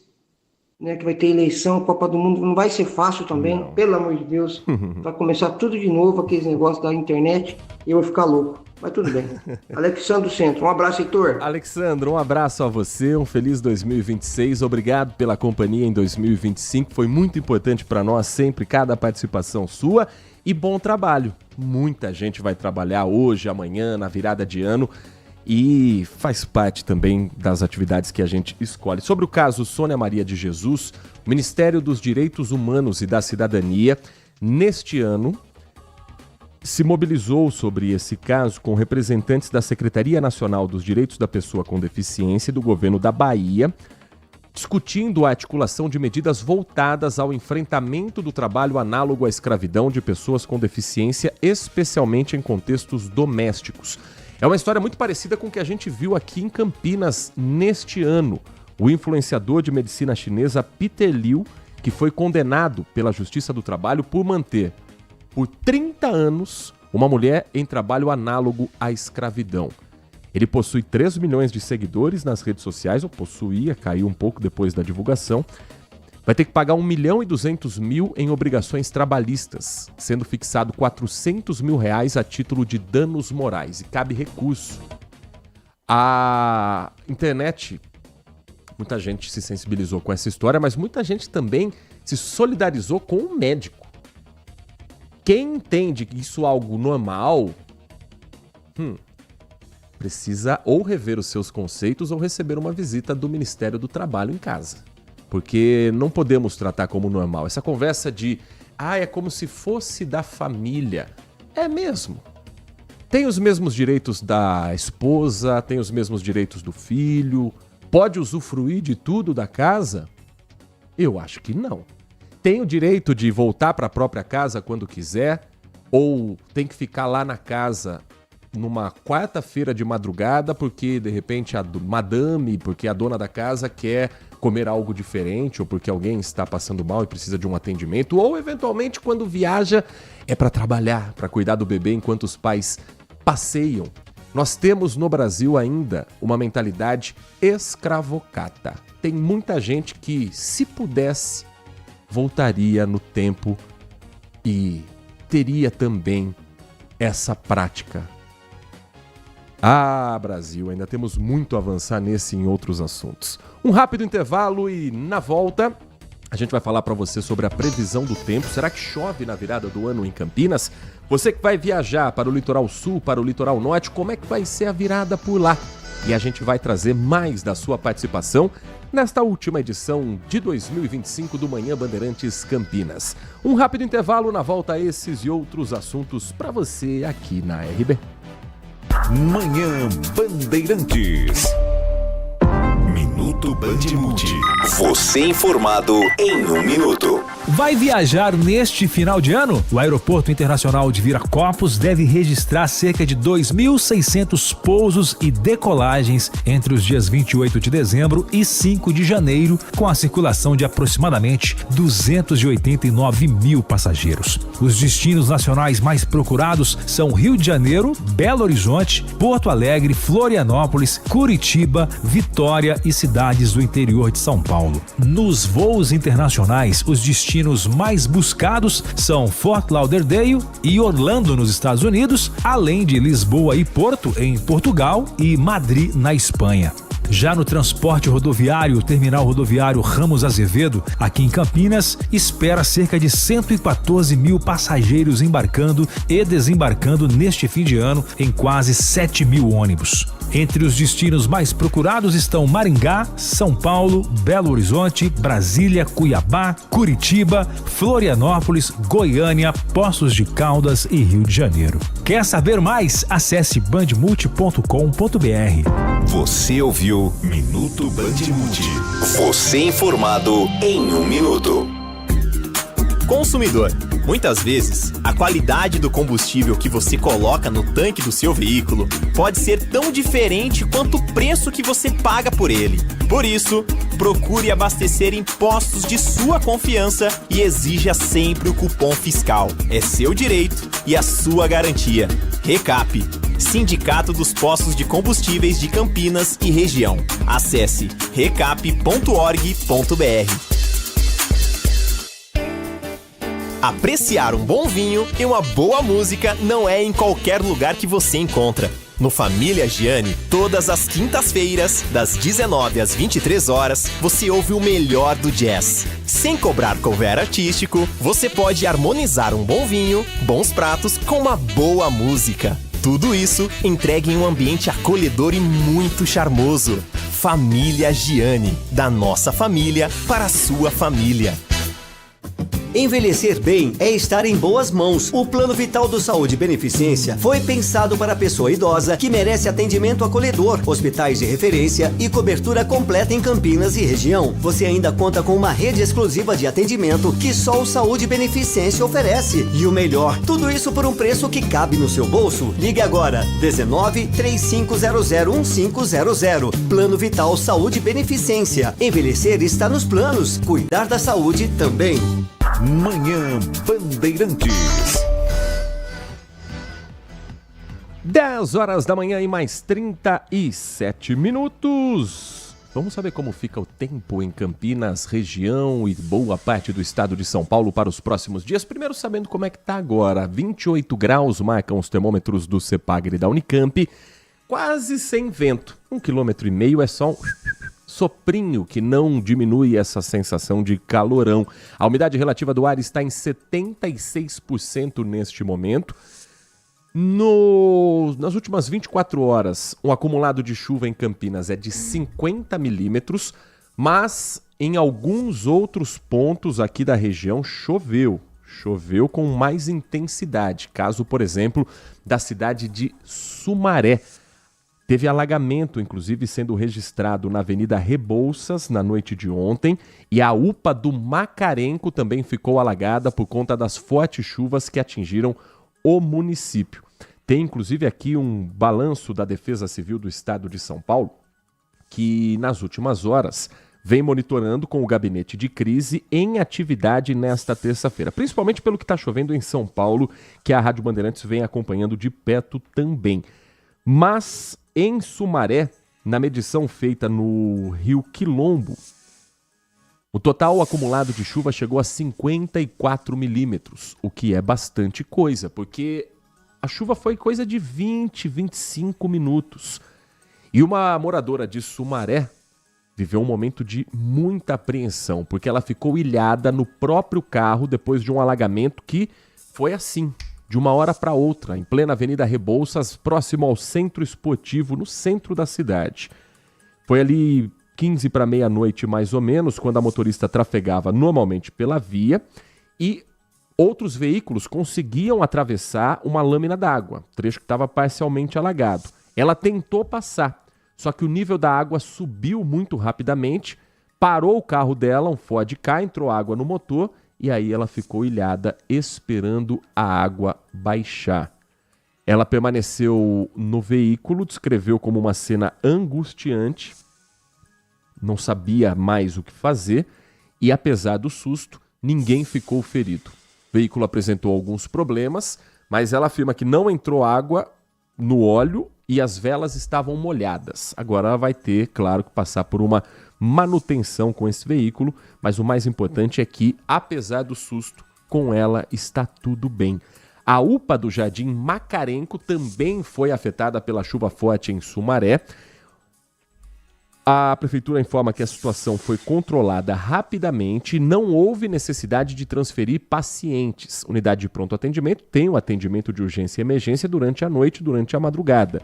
né, que vai ter eleição, Copa do Mundo, não vai ser fácil também, não. Pelo amor de Deus. Vai começar tudo de novo, aqueles negócios da internet, e eu vou ficar louco. Mas tudo bem. Alexandre Centro, um abraço, Heitor. Alexandre, um abraço a você, um feliz 2026, obrigado pela companhia em 2025, foi muito importante para nós sempre, cada participação sua, e bom trabalho. Muita gente vai trabalhar hoje, amanhã, na virada de ano, e faz parte também das atividades que a gente escolhe. Sobre o caso Sônia Maria de Jesus, o Ministério dos Direitos Humanos e da Cidadania, neste ano, se mobilizou sobre esse caso com representantes da Secretaria Nacional dos Direitos da Pessoa com Deficiência e do Governo da Bahia, discutindo a articulação de medidas voltadas ao enfrentamento do trabalho análogo à escravidão de pessoas com deficiência, especialmente em contextos domésticos. É uma história muito parecida com o que a gente viu aqui em Campinas neste ano. O influenciador de medicina chinesa Peter Liu, que foi condenado pela Justiça do Trabalho por manter por 30 anos uma mulher em trabalho análogo à escravidão. Ele possui 3 milhões de seguidores nas redes sociais, ou possuía, caiu um pouco depois da divulgação. Vai ter que pagar R$1.200.000 em obrigações trabalhistas, sendo fixado R$400 mil a título de danos morais, e cabe recurso. A internet, muita gente se sensibilizou com essa história, mas muita gente também se solidarizou com o médico. Quem entende que isso é algo normal, precisa ou rever os seus conceitos ou receber uma visita do Ministério do Trabalho em casa. Porque não podemos tratar como normal. Essa conversa de, é como se fosse da família. É mesmo. Tem os mesmos direitos da esposa, tem os mesmos direitos do filho, pode usufruir de tudo da casa? Eu acho que não. Tem o direito de voltar para a própria casa quando quiser, ou tem que ficar lá na casa numa quarta-feira de madrugada porque, de repente, a madame, porque a dona da casa quer comer algo diferente, ou porque alguém está passando mal e precisa de um atendimento, ou, eventualmente, quando viaja, é para trabalhar, para cuidar do bebê enquanto os pais passeiam. Nós temos no Brasil ainda uma mentalidade escravocrata. Tem muita gente que, se pudesse, voltaria no tempo e teria também essa prática. Brasil, ainda temos muito a avançar nesse e em outros assuntos. Um rápido intervalo e, na volta, a gente vai falar para você sobre a previsão do tempo. Será que chove na virada do ano em Campinas? Você que vai viajar para o litoral sul, para o litoral norte, como é que vai ser a virada por lá? E a gente vai trazer mais da sua participação nesta última edição de 2025 do Manhã Bandeirantes Campinas. Um rápido intervalo, na volta a esses e outros assuntos para você aqui na RB. Manhã Bandeirantes. Minuto Band Multi. Você informado em 1 minuto. Vai viajar neste final de ano? O Aeroporto Internacional de Viracopos deve registrar cerca de 2.600 pousos e decolagens entre os dias 28 de dezembro e 5 de janeiro, com a circulação de aproximadamente 289 mil passageiros. Os destinos nacionais mais procurados são Rio de Janeiro, Belo Horizonte, Porto Alegre, Florianópolis, Curitiba, Vitória e cidades do interior de São Paulo. Nos voos internacionais, os destinos mais buscados são Fort Lauderdale e Orlando, nos Estados Unidos, além de Lisboa e Porto, em Portugal, e Madrid, na Espanha. Já no transporte rodoviário, o terminal rodoviário Ramos Azevedo, aqui em Campinas, espera cerca de 114 mil passageiros embarcando e desembarcando neste fim de ano em quase 7 mil ônibus. Entre os destinos mais procurados estão Maringá, São Paulo, Belo Horizonte, Brasília, Cuiabá, Curitiba, Florianópolis, Goiânia, Poços de Caldas e Rio de Janeiro. Quer saber mais? Acesse bandmulti.com.br. Você ouviu Minuto Bandmulti. Você informado em 1 minuto. Consumidor, muitas vezes, a qualidade do combustível que você coloca no tanque do seu veículo pode ser tão diferente quanto o preço que você paga por ele. Por isso, procure abastecer em postos de sua confiança e exija sempre o cupom fiscal. É seu direito e a sua garantia. Recap, Sindicato dos Postos de Combustíveis de Campinas e Região. Acesse recap.org.br. Apreciar um bom vinho e uma boa música não é em qualquer lugar que você encontra. No Família Gianni, todas as quintas-feiras, das 19 às 23 horas, você ouve o melhor do jazz. Sem cobrar cover artístico, você pode harmonizar um bom vinho, bons pratos com uma boa música. Tudo isso entregue em um ambiente acolhedor e muito charmoso. Família Gianni, da nossa família para a sua família. Envelhecer bem é estar em boas mãos. O Plano Vital do Saúde Beneficência foi pensado para a pessoa idosa que merece atendimento acolhedor, hospitais de referência e cobertura completa em Campinas e região. Você ainda conta com uma rede exclusiva de atendimento que só o Saúde Beneficência oferece. E o melhor, tudo isso por um preço que cabe no seu bolso. Ligue agora, 19-3500-1500. Plano Vital Saúde Beneficência. Envelhecer está nos planos. Cuidar da saúde também. Manhã Bandeirantes. 10 horas da manhã e mais 37 minutos. Vamos saber como fica o tempo em Campinas, região e boa parte do estado de São Paulo para os próximos dias. Primeiro sabendo como é que tá agora. 28 graus marcam os termômetros do Cepagre da Unicamp. Quase sem vento. 1,5 km é só um soprinho que não diminui essa sensação de calorão. A umidade relativa do ar está em 76% neste momento. Nas últimas 24 horas, o acumulado de chuva em Campinas é de 50 milímetros, mas em alguns outros pontos aqui da região choveu com mais intensidade. Caso, por exemplo, da cidade de Sumaré. Teve alagamento, inclusive, sendo registrado na Avenida Rebouças na noite de ontem, e a UPA do Macarenco também ficou alagada por conta das fortes chuvas que atingiram o município. Tem, inclusive, aqui um balanço da Defesa Civil do Estado de São Paulo, que nas últimas horas vem monitorando com o gabinete de crise em atividade nesta terça-feira, principalmente pelo que está chovendo em São Paulo, que a Rádio Bandeirantes vem acompanhando de perto também. Mas em Sumaré, na medição feita no Rio Quilombo, o total acumulado de chuva chegou a 54 milímetros, o que é bastante coisa, porque a chuva foi coisa de 20, 25 minutos. E uma moradora de Sumaré viveu um momento de muita apreensão, porque ela ficou ilhada no próprio carro depois de um alagamento que foi assim, de uma hora para outra, em plena Avenida Rebouças, próximo ao Centro Esportivo, no centro da cidade. Foi ali 15 para meia-noite, mais ou menos, quando a motorista trafegava normalmente pela via e outros veículos conseguiam atravessar uma lâmina d'água, trecho que estava parcialmente alagado. Ela tentou passar, só que o nível da água subiu muito rapidamente, parou o carro dela, um Ford Ka, entrou água no motor e aí ela ficou ilhada esperando a água baixar. Ela permaneceu no veículo, descreveu como uma cena angustiante, não sabia mais o que fazer e, apesar do susto, ninguém ficou ferido. O veículo apresentou alguns problemas, mas ela afirma que não entrou água no óleo e as velas estavam molhadas. Agora ela vai ter, claro, que passar por uma manutenção com esse veículo, mas o mais importante é que, apesar do susto, com ela está tudo bem. A UPA do Jardim Macarenco também foi afetada pela chuva forte em Sumaré. A prefeitura informa que a situação foi controlada rapidamente e não houve necessidade de transferir pacientes. Unidade de pronto atendimento tem o atendimento de urgência e emergência durante a noite e durante a madrugada.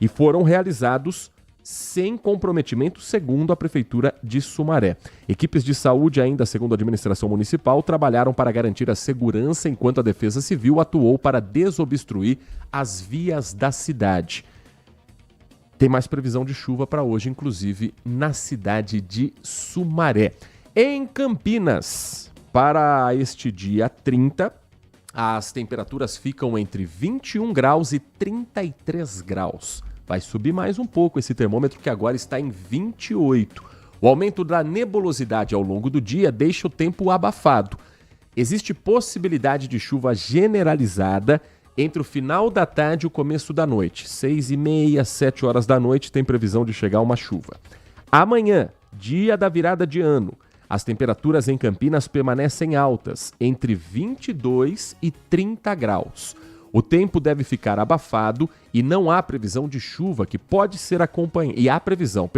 E foram realizados sem comprometimento, segundo a Prefeitura de Sumaré. Equipes de saúde, ainda segundo a administração municipal, trabalharam para garantir a segurança, enquanto a Defesa Civil atuou para desobstruir as vias da cidade. Tem mais previsão de chuva para hoje, inclusive na cidade de Sumaré. Em Campinas, para este dia 30, as temperaturas ficam entre 21 graus e 33 graus. Vai subir mais um pouco esse termômetro, que agora está em 28. O aumento da nebulosidade ao longo do dia deixa o tempo abafado. Existe possibilidade de chuva generalizada entre o final da tarde e o começo da noite. 6h30, 7 horas da noite tem previsão de chegar uma chuva. Amanhã, dia da virada de ano, as temperaturas em Campinas permanecem altas, entre 22 e 30 graus. O tempo deve ficar abafado e não há previsão de chuva que pode ser acompanhada. E há previsão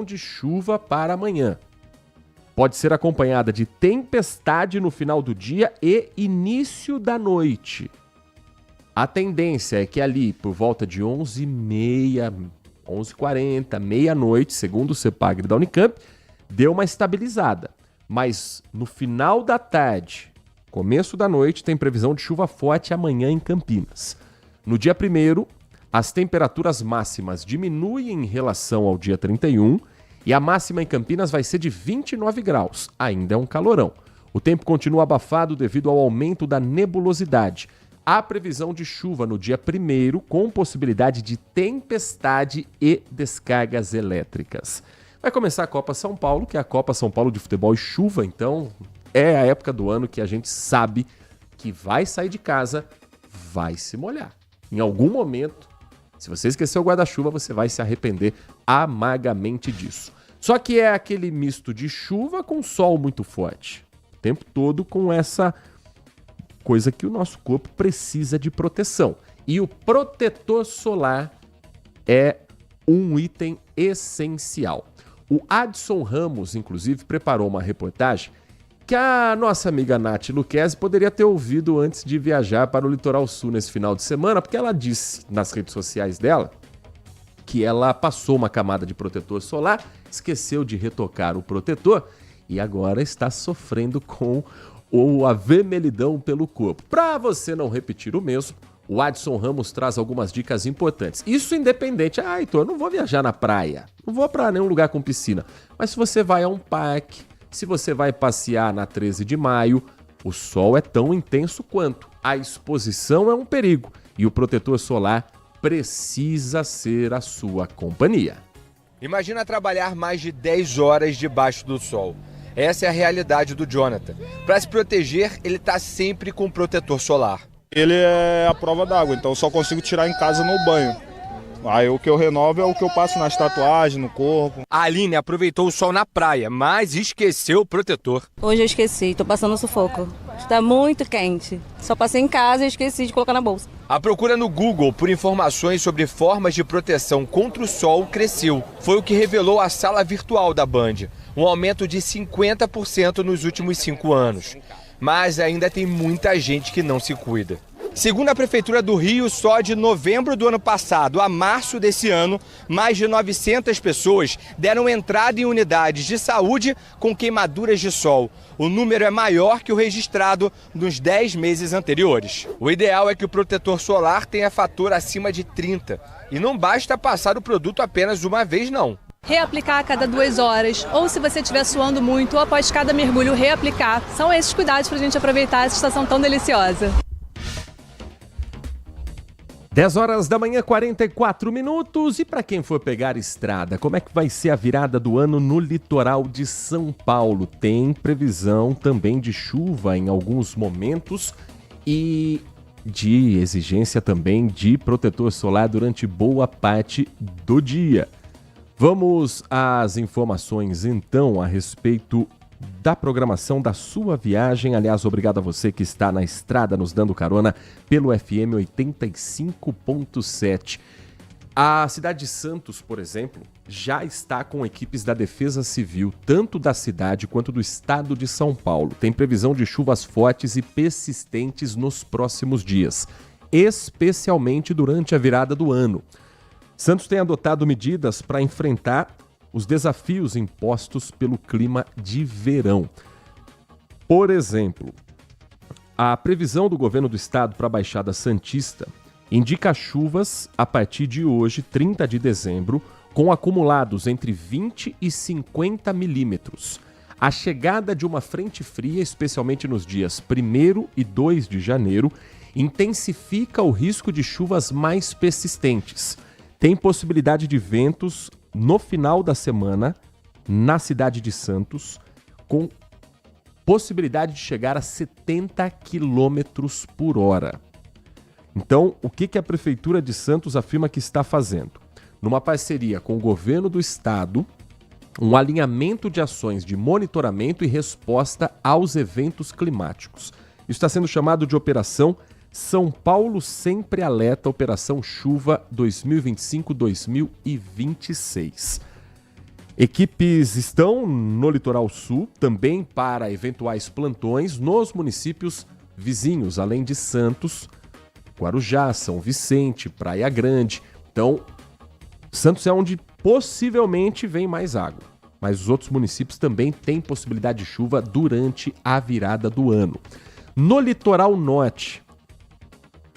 de chuva para amanhã. Pode ser acompanhada de tempestade no final do dia e início da noite. A tendência é que ali, por volta de 11h30, 11h40, meia-noite, segundo o CEPAGRE da Unicamp, deu uma estabilizada. Mas no final da tarde, começo da noite, tem previsão de chuva forte amanhã em Campinas. No dia 1º, as temperaturas máximas diminuem em relação ao dia 31 e a máxima em Campinas vai ser de 29 graus. Ainda é um calorão. O tempo continua abafado devido ao aumento da nebulosidade. Há previsão de chuva no dia 1º, com possibilidade de tempestade e descargas elétricas. Vai começar a Copa São Paulo, que é a Copa São Paulo de futebol e chuva, então é a época do ano que a gente sabe que vai sair de casa, vai se molhar. Em algum momento, se você esqueceu o guarda-chuva, você vai se arrepender amargamente disso. Só que é aquele misto de chuva com sol muito forte. O tempo todo com essa coisa que o nosso corpo precisa de proteção. E o protetor solar é um item essencial. O Adson Ramos, inclusive, preparou uma reportagem que a nossa amiga Nath Luquezzi poderia ter ouvido antes de viajar para o Litoral Sul nesse final de semana, porque ela disse nas redes sociais dela que ela passou uma camada de protetor solar, esqueceu de retocar o protetor e agora está sofrendo com a vermelhidão pelo corpo. Para você não repetir o mesmo, o Adson Ramos traz algumas dicas importantes. Isso independente. Heitor, eu não vou viajar na praia, não vou para nenhum lugar com piscina. Mas se você vai a um parque, se você vai passear na 13 de maio, o sol é tão intenso quanto. A exposição é um perigo e o protetor solar precisa ser a sua companhia. Imagina trabalhar mais de 10 horas debaixo do sol. Essa é a realidade do Jonathan. Para se proteger, ele está sempre com protetor solar. Ele é a prova d'água, então eu só consigo tirar em casa no banho. Aí o que eu renovo é o que eu passo nas tatuagens, no corpo. A Aline aproveitou o sol na praia, mas esqueceu o protetor. Hoje eu esqueci, tô passando sufoco. Está muito quente. Só passei em casa e esqueci de colocar na bolsa. A procura no Google por informações sobre formas de proteção contra o sol cresceu. Foi o que revelou a sala virtual da Band. Um aumento de 50% nos últimos 5 anos. Mas ainda tem muita gente que não se cuida. Segundo a Prefeitura do Rio, só de novembro do ano passado a março desse ano, mais de 900 pessoas deram entrada em unidades de saúde com queimaduras de sol. O número é maior que o registrado nos 10 meses anteriores. O ideal é que o protetor solar tenha fator acima de 30. E não basta passar o produto apenas uma vez, não. Reaplicar a cada 2 horas, ou se você estiver suando muito, ou após cada mergulho, reaplicar. São esses cuidados para a gente aproveitar essa estação tão deliciosa. 10 horas da manhã, 44 minutos. E para quem for pegar estrada, como é que vai ser a virada do ano no litoral de São Paulo? Tem previsão também de chuva em alguns momentos e de exigência também de protetor solar durante boa parte do dia. Vamos às informações então a respeito da programação da sua viagem. Aliás, obrigado a você que está na estrada nos dando carona pelo FM 85.7. A cidade de Santos, por exemplo, já está com equipes da Defesa Civil, tanto da cidade quanto do estado de São Paulo. Tem previsão de chuvas fortes e persistentes nos próximos dias, especialmente durante a virada do ano. Santos tem adotado medidas para enfrentar os desafios impostos pelo clima de verão. Por exemplo, a previsão do governo do estado para a Baixada Santista indica chuvas a partir de hoje, 30 de dezembro, com acumulados entre 20 e 50 milímetros. A chegada de uma frente fria, especialmente nos dias 1º e 2 de janeiro, intensifica o risco de chuvas mais persistentes. Tem possibilidade de ventos no final da semana, na cidade de Santos, com possibilidade de chegar a 70 quilômetros por hora. Então, o que a Prefeitura de Santos afirma que está fazendo? Numa parceria com o governo do estado, um alinhamento de ações de monitoramento e resposta aos eventos climáticos. Isso está sendo chamado de Operação São Paulo Sempre Alerta, Operação Chuva 2025-2026. Equipes estão no Litoral Sul, também para eventuais plantões nos municípios vizinhos, além de Santos, Guarujá, São Vicente, Praia Grande. Então, Santos é onde possivelmente vem mais água, mas os outros municípios também têm possibilidade de chuva durante a virada do ano. No Litoral Norte,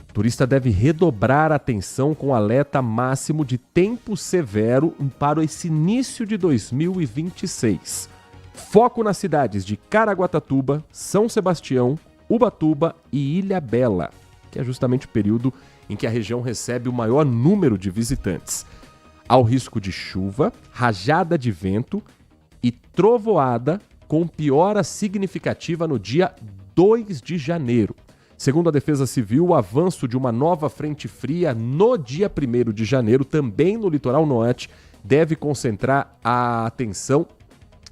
o turista deve redobrar a atenção com alerta máximo de tempo severo para esse início de 2026. Foco nas cidades de Caraguatatuba, São Sebastião, Ubatuba e Ilhabela, que é justamente o período em que a região recebe o maior número de visitantes. Há o risco de chuva, rajada de vento e trovoada com piora significativa no dia 2 de janeiro. Segundo a Defesa Civil, o avanço de uma nova frente fria no dia 1º de janeiro, também no litoral norte, deve concentrar a atenção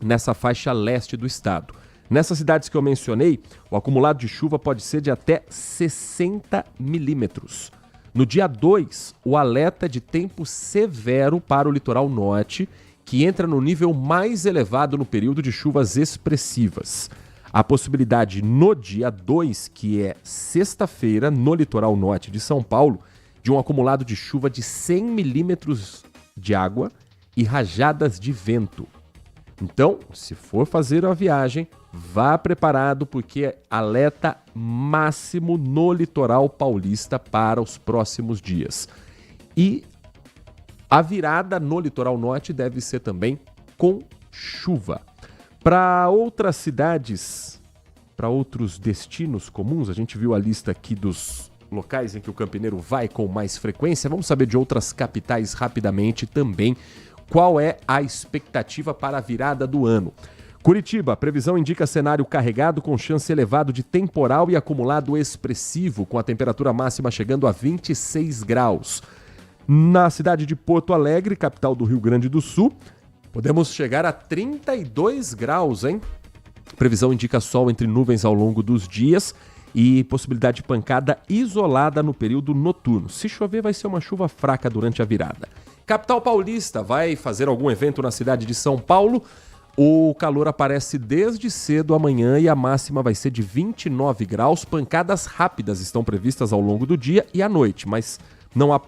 nessa faixa leste do estado. Nessas cidades que eu mencionei, o acumulado de chuva pode ser de até 60 milímetros. No dia 2, o alerta de tempo severo para o litoral norte, que entra no nível mais elevado no período de chuvas expressivas. A possibilidade no dia 2, que é sexta-feira, no litoral norte de São Paulo, de um acumulado de chuva de 100 milímetros de água e rajadas de vento. Então, se for fazer a viagem, vá preparado porque é alerta máximo no litoral paulista para os próximos dias. E a virada no litoral norte deve ser também com chuva. Para outras cidades, para outros destinos comuns, a gente viu a lista aqui dos locais em que o campineiro vai com mais frequência. Vamos saber de outras capitais rapidamente também. Qual é a expectativa para a virada do ano? Curitiba, a previsão indica cenário carregado com chance elevado de temporal e acumulado expressivo, com a temperatura máxima chegando a 26 graus. Na cidade de Porto Alegre, capital do Rio Grande do Sul, podemos chegar a 32 graus, hein? Previsão indica sol entre nuvens ao longo dos dias e possibilidade de pancada isolada no período noturno. Se chover, vai ser uma chuva fraca durante a virada. Capital paulista vai fazer algum evento na cidade de São Paulo. O calor aparece desde cedo amanhã e a máxima vai ser de 29 graus. Pancadas rápidas estão previstas ao longo do dia e à noite, mas não há,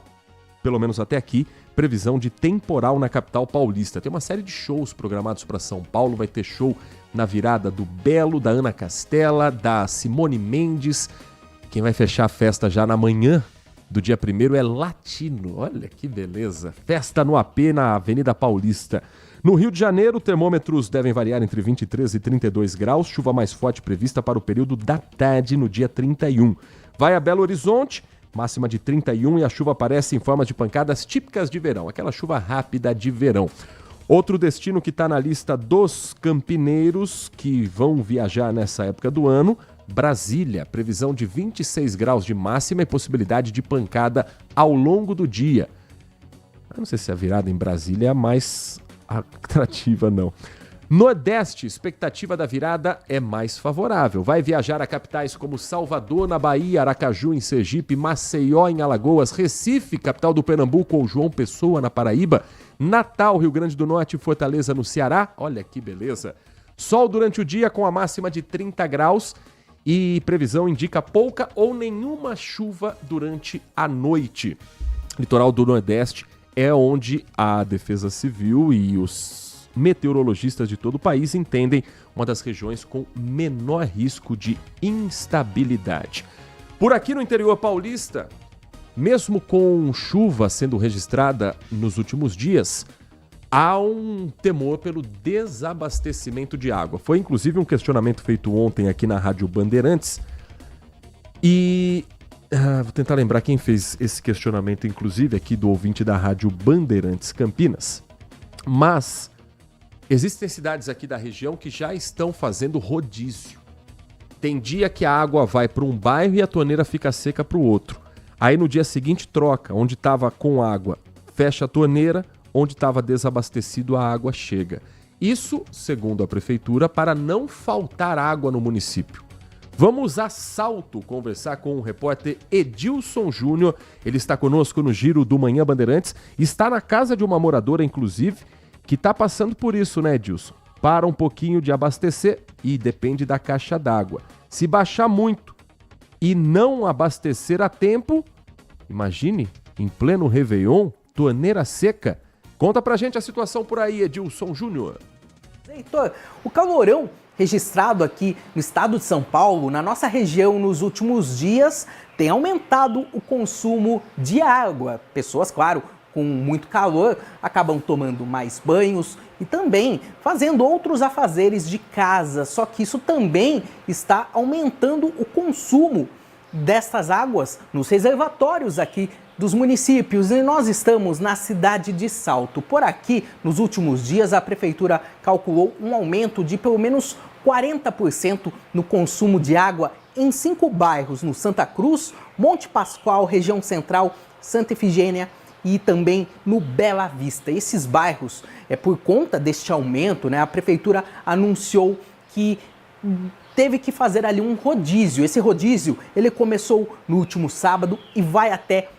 pelo menos até aqui, previsão de temporal na capital paulista. Tem uma série de shows programados para São Paulo. Vai ter show na virada do Belo, da Ana Castela, da Simone Mendes. Quem vai fechar a festa já na manhã do dia 1º é latino. Olha que beleza. Festa no AP na Avenida Paulista. No Rio de Janeiro, termômetros devem variar entre 23 e 32 graus. Chuva mais forte prevista para o período da tarde no dia 31. Vai a Belo Horizonte, máxima de 31 e a chuva aparece em forma de pancadas típicas de verão. Aquela chuva rápida de verão. Outro destino que está na lista dos campineiros que vão viajar nessa época do ano, Brasília, previsão de 26 graus de máxima e possibilidade de pancada ao longo do dia. Eu não sei se a virada em Brasília é a mais atrativa, não. Nordeste, expectativa da virada é mais favorável. Vai viajar a capitais como Salvador, na Bahia, Aracaju, em Sergipe, Maceió, em Alagoas, Recife, capital do Pernambuco, ou João Pessoa, na Paraíba, Natal, Rio Grande do Norte e Fortaleza, no Ceará. Olha que beleza. Sol durante o dia com a máxima de 30 graus. E previsão indica pouca ou nenhuma chuva durante a noite. Litoral do Nordeste é onde a Defesa Civil e os meteorologistas de todo o país entendem uma das regiões com menor risco de instabilidade. Por aqui no interior paulista, mesmo com chuva sendo registrada nos últimos dias, há um temor pelo desabastecimento de água. Foi inclusive um questionamento feito ontem aqui na Rádio Bandeirantes. E vou tentar lembrar quem fez esse questionamento, inclusive aqui do ouvinte da Rádio Bandeirantes Campinas. Mas existem cidades aqui da região que já estão fazendo rodízio. Tem dia que a água vai para um bairro e a torneira fica seca para o outro. Aí no dia seguinte troca, onde estava com água, fecha a torneira, onde estava desabastecido, a água chega. Isso, segundo a prefeitura, para não faltar água no município. Vamos a Salto conversar com o repórter Edilson Júnior. Ele está conosco no Giro do Manhã Bandeirantes. Está na casa de uma moradora, inclusive, que está passando por isso, né, Edilson? Para um pouquinho de abastecer e depende da caixa d'água. Se baixar muito e não abastecer a tempo, imagine, em pleno Réveillon, torneira seca. Conta pra gente a situação por aí, Edilson Júnior. Heitor, o calorão registrado aqui no estado de São Paulo, na nossa região nos últimos dias, tem aumentado o consumo de água. Pessoas, claro, com muito calor, acabam tomando mais banhos e também fazendo outros afazeres de casa. Só que isso também está aumentando o consumo destas águas nos reservatórios aqui dos municípios, e nós estamos na cidade de Salto. Por aqui, nos últimos dias, a prefeitura calculou um aumento de pelo menos 40% no consumo de água em 5 bairros, no Santa Cruz, Monte Pascoal, região central, Santa Efigênia e também no Bela Vista. Esses bairros, por conta deste aumento, né, a prefeitura anunciou que teve que fazer ali um rodízio. Esse rodízio, ele começou no último sábado e vai até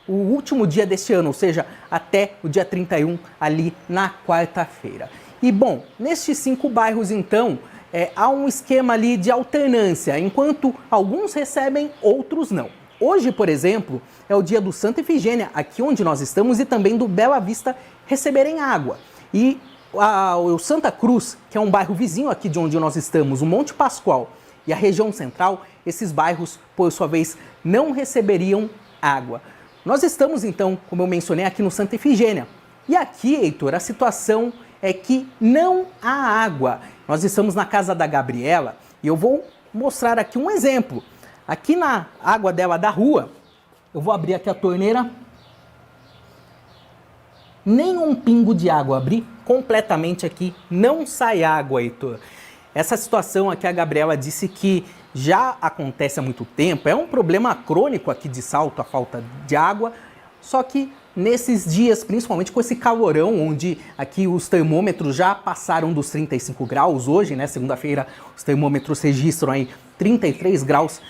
o último dia deste ano, ou seja, até o dia 31, ali na quarta-feira. E bom, nestes 5 bairros, então, há um esquema ali de alternância, enquanto alguns recebem, outros não. Hoje, por exemplo, é o dia do Santa Efigênia, aqui onde nós estamos, e também do Bela Vista receberem água. E o Santa Cruz, que é um bairro vizinho aqui de onde nós estamos, o Monte Pascoal e a região central, esses bairros, por sua vez, não receberiam água. Nós estamos, então, como eu mencionei, aqui no Santa Efigênia. E aqui, Heitor, a situação é que não há água. Nós estamos na casa da Gabriela e eu vou mostrar aqui um exemplo. Aqui na água dela da rua, eu vou abrir aqui a torneira. Nem um pingo de água. Abri completamente aqui, não sai água, Heitor. Essa situação aqui, a Gabriela disse que já acontece há muito tempo, é um problema crônico aqui de Salto, a falta de água, só que nesses dias, principalmente com esse calorão, onde aqui os termômetros já passaram dos 35 graus, hoje, né, segunda-feira, os termômetros registram aí 33 graus,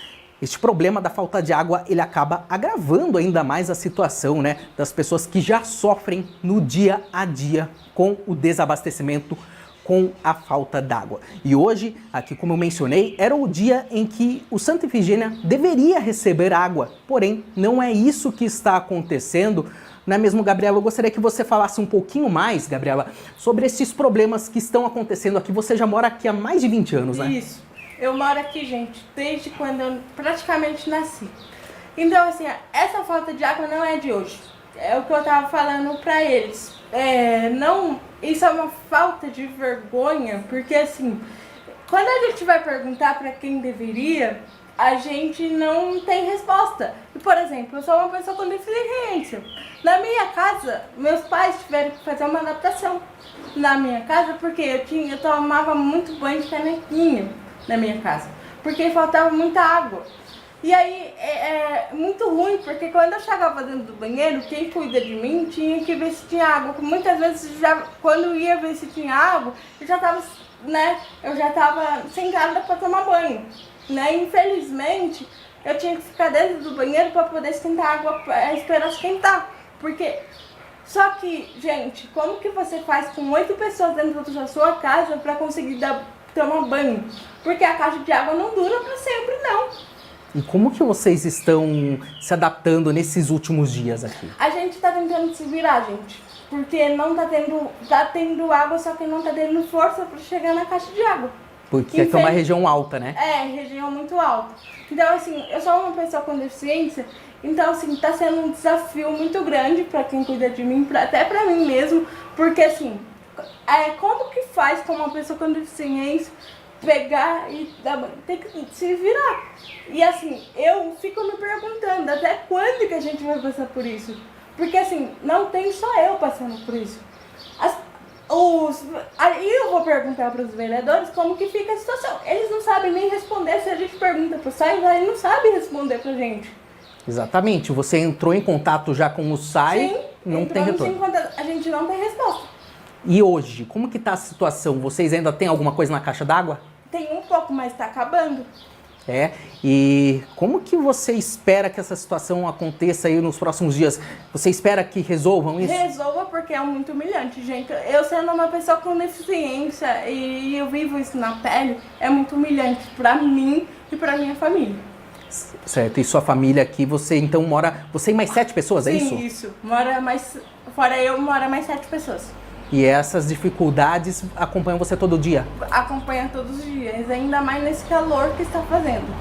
este problema da falta de água, ele acaba agravando ainda mais a situação, né, das pessoas que já sofrem no dia a dia com o desabastecimento, com a falta d'água. E hoje, aqui como eu mencionei, era o dia em que o Santa Efigênia deveria receber água, porém não é isso que está acontecendo. Não é mesmo, Gabriela? Eu gostaria que você falasse um pouquinho mais, Gabriela, sobre esses problemas que estão acontecendo aqui. Você já mora aqui há mais de 20 anos, né? Isso. Eu moro aqui, gente, desde quando eu praticamente nasci. Então, assim, essa falta de água não é de hoje. É o que eu tava falando pra eles. Isso é uma falta de vergonha, porque assim, quando a gente vai perguntar pra quem deveria, a gente não tem resposta. E, por exemplo, eu sou uma pessoa com deficiência. Na minha casa, meus pais tiveram que fazer uma adaptação na minha casa, porque eu tomava muito banho de canequinha na minha casa, porque faltava muita água. E aí é muito ruim, porque quando eu chegava dentro do banheiro, quem cuida de mim tinha que ver se tinha água. Muitas vezes, quando eu ia ver se tinha água, eu já tava sem nada para tomar banho. Infelizmente, eu tinha que ficar dentro do banheiro para poder esquentar a água, esperar esquentar. Só que, gente, como que você faz com 8 pessoas dentro da sua casa para conseguir tomar banho? Porque a caixa de água não dura para sempre, não. E como que vocês estão se adaptando nesses últimos dias aqui? A gente tá tentando se virar, gente. Porque não tá tendo água, só que não tá tendo força para chegar na caixa de água. Porque aqui é uma região alta, né? Região muito alta. Então, assim, eu sou uma pessoa com deficiência, então, assim, tá sendo um desafio muito grande para quem cuida de mim, até para mim mesmo, porque, assim, como que faz com uma pessoa com deficiência pegar e tem que se virar? E, assim, eu fico me perguntando até quando que a gente vai passar por isso? Porque, assim, não tem só eu passando por isso. Aí eu vou perguntar para os vereadores como que fica a situação. Eles não sabem nem responder. Se a gente pergunta para o SAI, ele não sabe responder para a gente. Exatamente. Você entrou em contato já com o SAI, sim, não tem retorno. A gente não tem resposta. E hoje, como que está a situação? Vocês ainda têm alguma coisa na caixa d'água? Tem um pouco, mas está acabando. E como que você espera que essa situação aconteça aí nos próximos dias? Você espera que resolvam isso? Resolva, porque é muito humilhante, gente. Eu sendo uma pessoa com deficiência e eu vivo isso na pele, é muito humilhante para mim e para minha família. Certo, e sua família aqui, você então mora... Você e mais 7 pessoas, é isso? Sim, isso. Fora eu, mora mais 7 pessoas. E essas dificuldades acompanham você todo dia? Acompanha todos os dias, ainda mais nesse calor que está fazendo.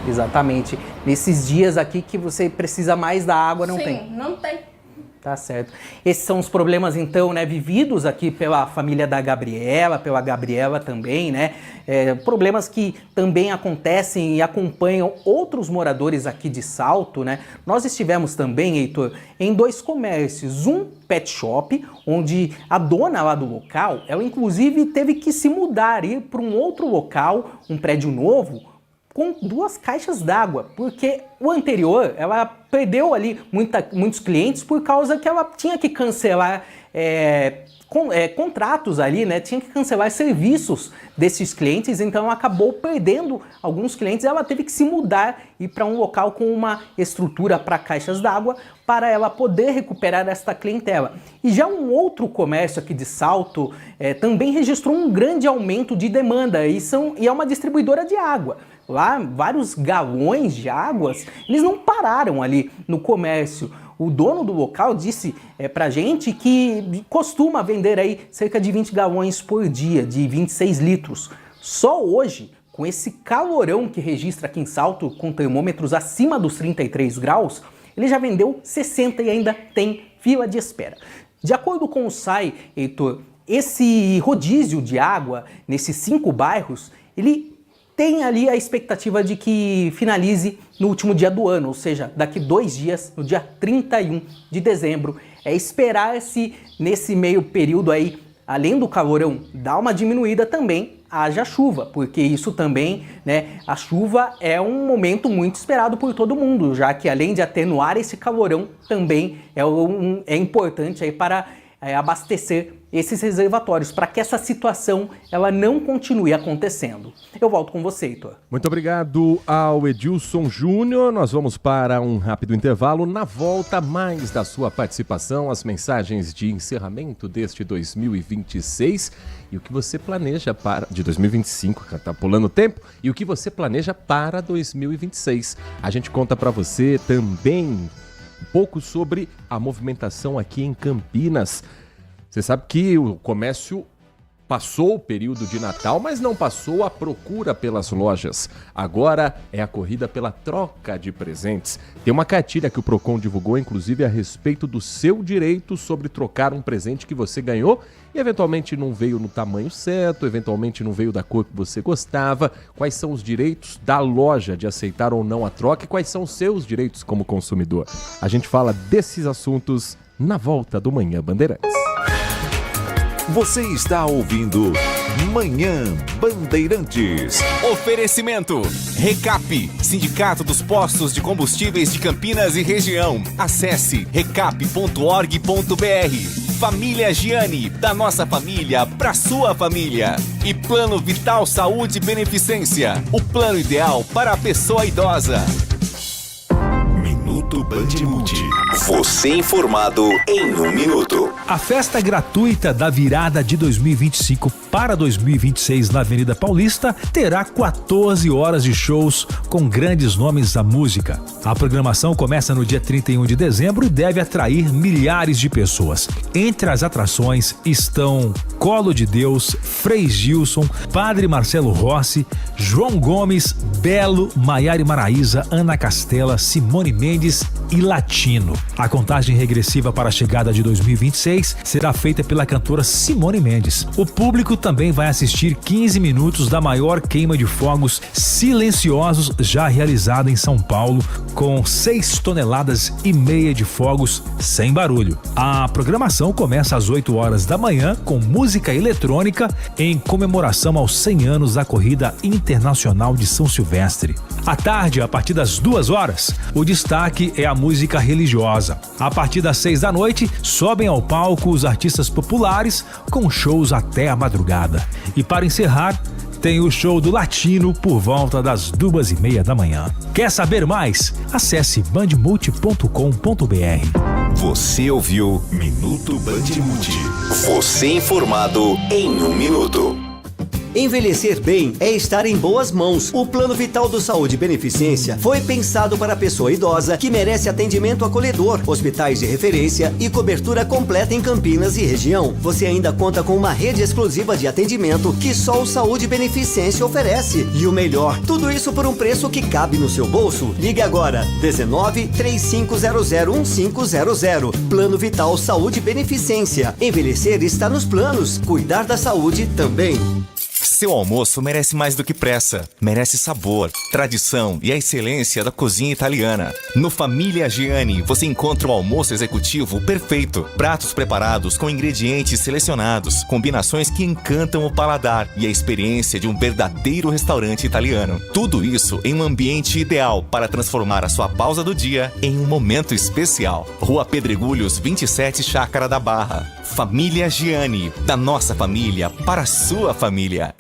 Exatamente. Nesses dias aqui que você precisa mais da água, não tem? Sim, não tem. Tá certo. Esses são os problemas, então, né, vividos aqui pela família da Gabriela, pela Gabriela também, né? Problemas que também acontecem e acompanham outros moradores aqui de Salto, né? Nós estivemos também, Heitor, em 2 comércios. Um pet shop, onde a dona lá do local, ela inclusive teve que se mudar, ir para um outro local, um prédio novo, com 2 caixas d'água, porque o anterior, ela perdeu ali muitos clientes por causa que ela tinha que cancelar contratos ali, né? Tinha que cancelar serviços desses clientes, então ela acabou perdendo alguns clientes. Ela teve que se mudar e ir para um local com uma estrutura para caixas d'água para ela poder recuperar esta clientela. E já um outro comércio aqui de Salto também registrou um grande aumento de demanda e é uma distribuidora de água. Lá, vários galões de águas, eles não pararam ali no comércio. O dono do local disse pra gente que costuma vender aí cerca de 20 galões por dia, de 26 litros. Só hoje, com esse calorão que registra aqui em Salto, com termômetros acima dos 33 graus, ele já vendeu 60 e ainda tem fila de espera. De acordo com o SAI, Heitor, esse rodízio de água nesses 5 bairros, ele tem ali a expectativa de que finalize no último dia do ano, ou seja, daqui 2 dias, no dia 31 de dezembro. É esperar-se nesse meio período aí, além do calorão dar uma diminuída, também haja chuva, porque isso também, né, a chuva é um momento muito esperado por todo mundo, já que além de atenuar esse calorão, também é importante aí para abastecer esses reservatórios, para que essa situação ela não continue acontecendo. Eu volto com você, Heitor. Muito obrigado ao Edilson Júnior. Nós vamos para um rápido intervalo. Na volta, mais da sua participação, as mensagens de encerramento deste 2026 e o que você planeja para... de 2025, que tá pulando o tempo, e o que você planeja para 2026. A gente conta para você também um pouco sobre a movimentação aqui em Campinas. Você sabe que o comércio Passou o período de Natal, mas não passou a procura pelas lojas. Agora é a corrida pela troca de presentes. Tem uma cartilha que o Procon divulgou, inclusive, a respeito do seu direito sobre trocar um presente que você ganhou e eventualmente não veio no tamanho certo, eventualmente não veio da cor que você gostava. Quais são os direitos da loja de aceitar ou não a troca e quais são os seus direitos como consumidor? A gente fala desses assuntos na volta do Manhã Bandeirantes. Você está ouvindo Manhã Bandeirantes. Oferecimento Recap, Sindicato dos Postos de Combustíveis de Campinas e Região. Acesse recap.org.br. Família Giani, da nossa família pra sua família. E Plano Vital Saúde Beneficência, o plano ideal para a pessoa idosa. Minuto Bandmuth. Você informado em 1 minuto. A festa gratuita da virada de 2025 para 2026 na Avenida Paulista terá 14 horas de shows com grandes nomes da música. A programação começa no dia 31 de dezembro e deve atrair milhares de pessoas. Entre as atrações estão Colo de Deus, Frei Gilson, Padre Marcelo Rossi, João Gomes, Belo, Maiara e Maraíza, Ana Castela, Simone Mendes e Latino. A contagem regressiva para a chegada de 2026 será feita pela cantora Simone Mendes. O público também vai assistir 15 minutos da maior queima de fogos silenciosos já realizada em São Paulo, com 6,5 toneladas de fogos sem barulho. A programação começa às 8 horas da manhã com música eletrônica em comemoração aos 100 anos da Corrida Internacional de São Silvestre. À tarde, a partir das 2 horas, o destaque é a música religiosa. A partir das 6 da noite, sobem ao palco os artistas populares com shows até a madrugada. E para encerrar, tem o show do Latino por volta das 2:30 da manhã. Quer saber mais? Acesse bandmulti.com.br. Você ouviu Minuto Bandmuth. Você informado em 1 minuto. Envelhecer bem é estar em boas mãos. O Plano Vital do Saúde Beneficência foi pensado para a pessoa idosa que merece atendimento acolhedor, hospitais de referência e cobertura completa em Campinas e região. Você ainda conta com uma rede exclusiva de atendimento que só o Saúde Beneficência oferece. E o melhor, tudo isso por um preço que cabe no seu bolso. Ligue agora, 19 3500 1500. Plano Vital Saúde Beneficência. Envelhecer está nos planos. Cuidar da saúde também. Seu almoço merece mais do que pressa. Merece sabor, tradição e a excelência da cozinha italiana. No Família Giani, você encontra o almoço executivo perfeito. Pratos preparados com ingredientes selecionados, combinações que encantam o paladar e a experiência de um verdadeiro restaurante italiano. Tudo isso em um ambiente ideal para transformar a sua pausa do dia em um momento especial. Rua Pedregulhos, 27, Chácara da Barra. Família Giani, da nossa família para a sua família.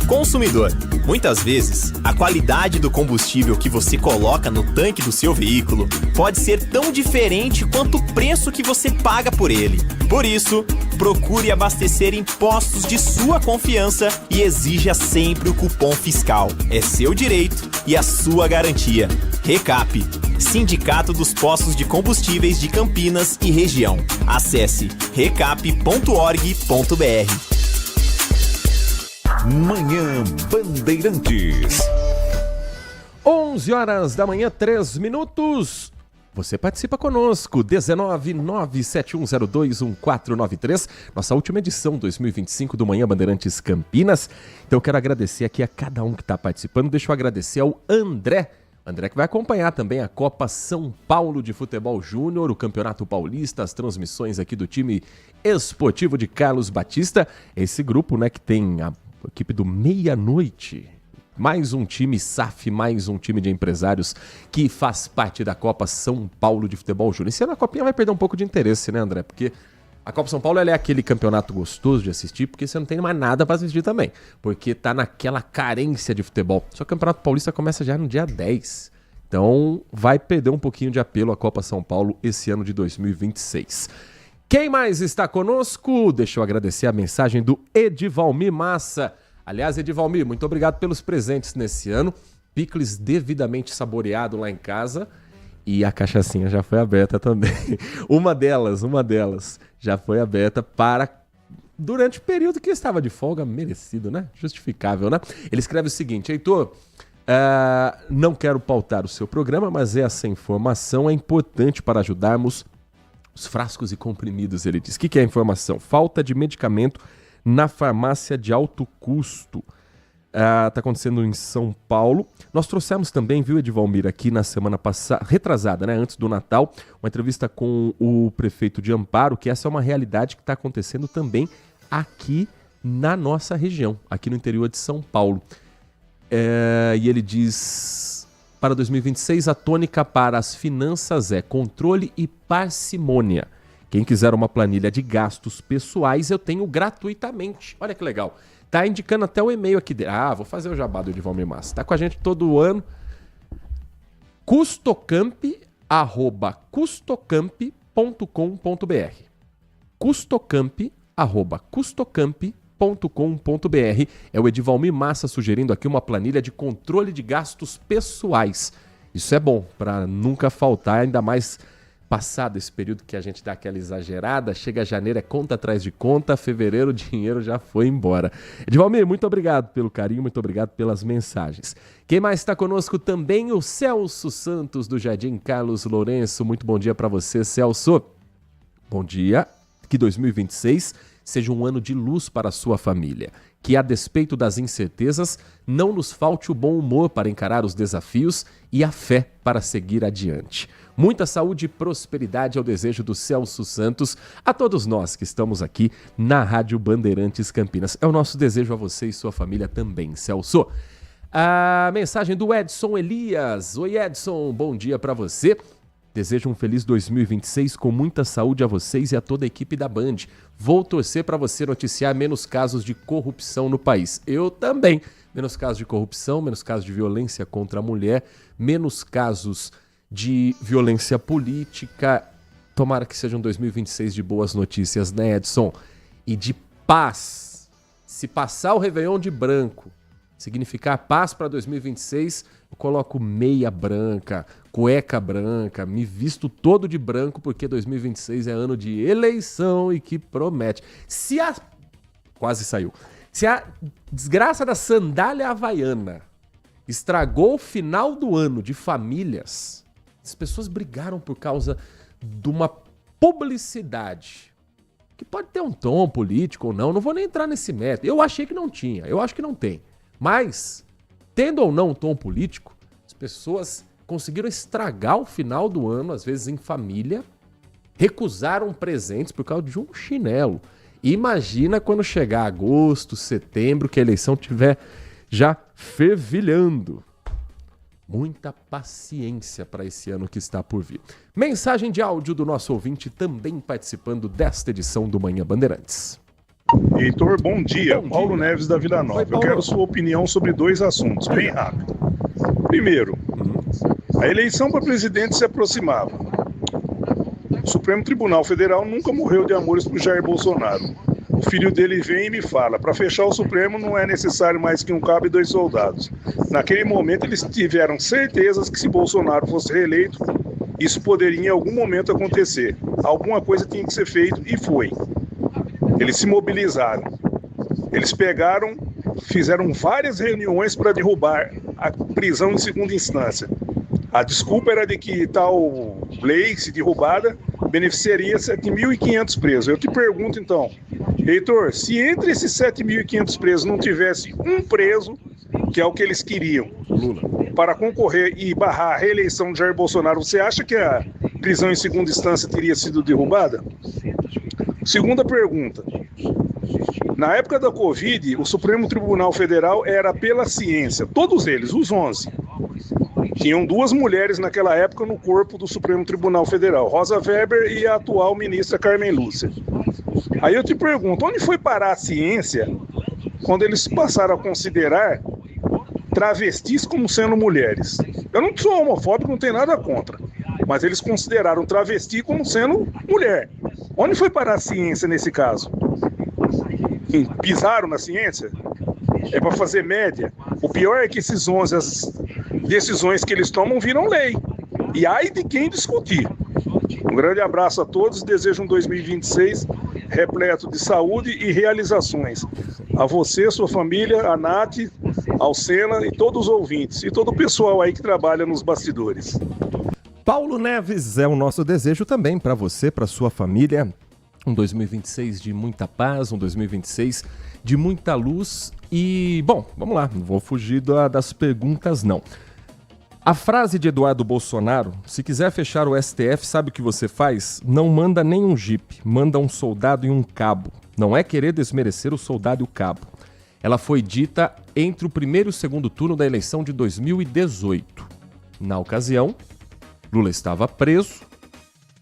Consumidor, muitas vezes, a qualidade do combustível que você coloca no tanque do seu veículo pode ser tão diferente quanto o preço que você paga por ele. Por isso, procure abastecer em postos de sua confiança e exija sempre o cupom fiscal. É seu direito e a sua garantia. Recap, Sindicato dos Postos de Combustíveis de Campinas e Região. Acesse recap.org.br. Manhã Bandeirantes. 11 horas da manhã, 3 minutos. Você participa conosco, 19971021493, nossa última edição 2025 do Manhã Bandeirantes Campinas. Então eu quero agradecer aqui a cada um que está participando. Deixa eu agradecer ao André que vai acompanhar também a Copa São Paulo de Futebol Júnior, o Campeonato Paulista, as transmissões aqui do time esportivo de Carlos Batista. Esse grupo, né, que tem a equipe do Meia-Noite, mais um time SAF, mais um time de empresários que faz parte da Copa São Paulo de Futebol Júnior. Esse ano a Copinha vai perder um pouco de interesse, né, André? Porque a Copa São Paulo ela é aquele campeonato gostoso de assistir, porque você não tem mais nada para assistir também, porque tá naquela carência de futebol. Só que o Campeonato Paulista começa já no dia 10. Então vai perder um pouquinho de apelo a Copa São Paulo esse ano de 2026. Quem mais está conosco? Deixa eu agradecer a mensagem do Edivalmir Massa. Aliás, Edivalmir, muito obrigado pelos presentes nesse ano. Picles devidamente saboreado lá em casa. E a cachaçinha já foi aberta também. Uma delas já foi aberta para durante o período que estava de folga, merecido, né? Justificável, né? Ele escreve o seguinte: Heitor, não quero pautar o seu programa, mas essa informação é importante para ajudarmos os frascos e comprimidos, ele diz. O que é a informação? Falta de medicamento na farmácia de alto custo. Está acontecendo em São Paulo. Nós trouxemos também, viu, Edivalmir, aqui na semana passada, retrasada, né, antes do Natal, uma entrevista com o prefeito de Amparo, que essa é uma realidade que está acontecendo também aqui na nossa região, aqui no interior de São Paulo. E ele diz: para 2026, a tônica para as finanças é controle e parcimônia. Quem quiser uma planilha de gastos pessoais, eu tenho gratuitamente. Olha que legal. Tá indicando até o e-mail aqui dele. Vou fazer o jabá do Edivalmir Massa. Tá com a gente todo ano. custocamp@custocamp.com.br. custocamp@custocamp.com.br. É o Edivalmir Massa sugerindo aqui uma planilha de controle de gastos pessoais. Isso é bom, para nunca faltar, ainda mais passado esse período que a gente dá aquela exagerada, chega janeiro, é conta atrás de conta, fevereiro o dinheiro já foi embora. Edivalmir, muito obrigado pelo carinho, muito obrigado pelas mensagens. Quem mais está conosco também? O Celso Santos, do Jardim Carlos Lourenço. Muito bom dia para você, Celso. Bom dia. Que 2026 seja um ano de luz para a sua família. Que, a despeito das incertezas, não nos falte o bom humor para encarar os desafios e a fé para seguir adiante. Muita saúde e prosperidade é o desejo do Celso Santos a todos nós que estamos aqui na Rádio Bandeirantes Campinas. É o nosso desejo a você e sua família também, Celso. A mensagem do Edson Elias. Oi, Edson, bom dia para você. Desejo um feliz 2026 com muita saúde a vocês e a toda a equipe da Band. Vou torcer para você noticiar menos casos de corrupção no país. Eu também. Menos casos de corrupção, menos casos de violência contra a mulher, menos casos de violência política. Tomara que seja um 2026 de boas notícias, né, Edson? E de paz. Se passar o Réveillon de branco, significar paz para 2026, eu coloco meia branca, cueca branca, me visto todo de branco, porque 2026 é ano de eleição e que promete. Quase saiu. Se a desgraça da sandália havaiana estragou o final do ano de famílias, as pessoas brigaram por causa de uma publicidade que pode ter um tom político ou não vou nem entrar nesse método. Eu achei que não tinha, eu acho que não tem. Mas, tendo ou não um tom político, as pessoas conseguiram estragar o final do ano, às vezes em família, recusaram presentes por causa de um chinelo. Imagina quando chegar agosto, setembro, que a eleição estiver já fervilhando. Muita paciência para esse ano que está por vir. Mensagem de áudio do nosso ouvinte também participando desta edição do Manhã Bandeirantes. Heitor, bom dia. Paulo Neves da Vila Nova. Eu quero sua opinião sobre dois assuntos, bem rápido. Primeiro, a eleição para presidente se aproximava. O Supremo Tribunal Federal nunca morreu de amores por Jair Bolsonaro. O filho dele vem e me fala: para fechar o Supremo não é necessário mais que um cabo e 2 soldados. Naquele momento eles tiveram certezas que se Bolsonaro fosse reeleito, isso poderia em algum momento acontecer. Alguma coisa tinha que ser feita e foi. Eles se mobilizaram. Eles fizeram várias reuniões para derrubar a prisão em segunda instância. A desculpa era de que tal lei, se derrubada, beneficiaria 7.500 presos. Eu te pergunto então, Heitor, se entre esses 7.500 presos não tivesse um preso, que é o que eles queriam, Lula, para concorrer e barrar a reeleição de Jair Bolsonaro, você acha que a prisão em segunda instância teria sido derrubada? Segunda pergunta. Na época da Covid, o Supremo Tribunal Federal era pela ciência. Todos eles, os 11. Tinham 2 mulheres naquela época no corpo do Supremo Tribunal Federal, Rosa Weber e a atual ministra Carmen Lúcia. Aí eu te pergunto, onde foi parar a ciência quando eles passaram a considerar travestis como sendo mulheres? Eu não sou homofóbico, não tenho nada contra, mas eles consideraram travesti como sendo mulher. Onde foi parar a ciência nesse caso? Pisaram na ciência? É para fazer média. O pior é que esses 11, as decisões que eles tomam viram lei. E ai de quem discutir. Um grande abraço a todos, desejo um 2026 repleto de saúde e realizações. A você, sua família, a Nath, ao Sena e todos os ouvintes e todo o pessoal aí que trabalha nos bastidores. Paulo Neves, é o nosso desejo também para você, para sua família. Um 2026 de muita paz, um 2026 de muita luz. E, bom, vamos lá, não vou fugir das perguntas, não. A frase de Eduardo Bolsonaro, se quiser fechar o STF, sabe o que você faz? Não manda nem um jipe, manda um soldado e um cabo. Não é querer desmerecer o soldado e o cabo. Ela foi dita entre o primeiro e o segundo turno da eleição de 2018. Na ocasião, Lula estava preso,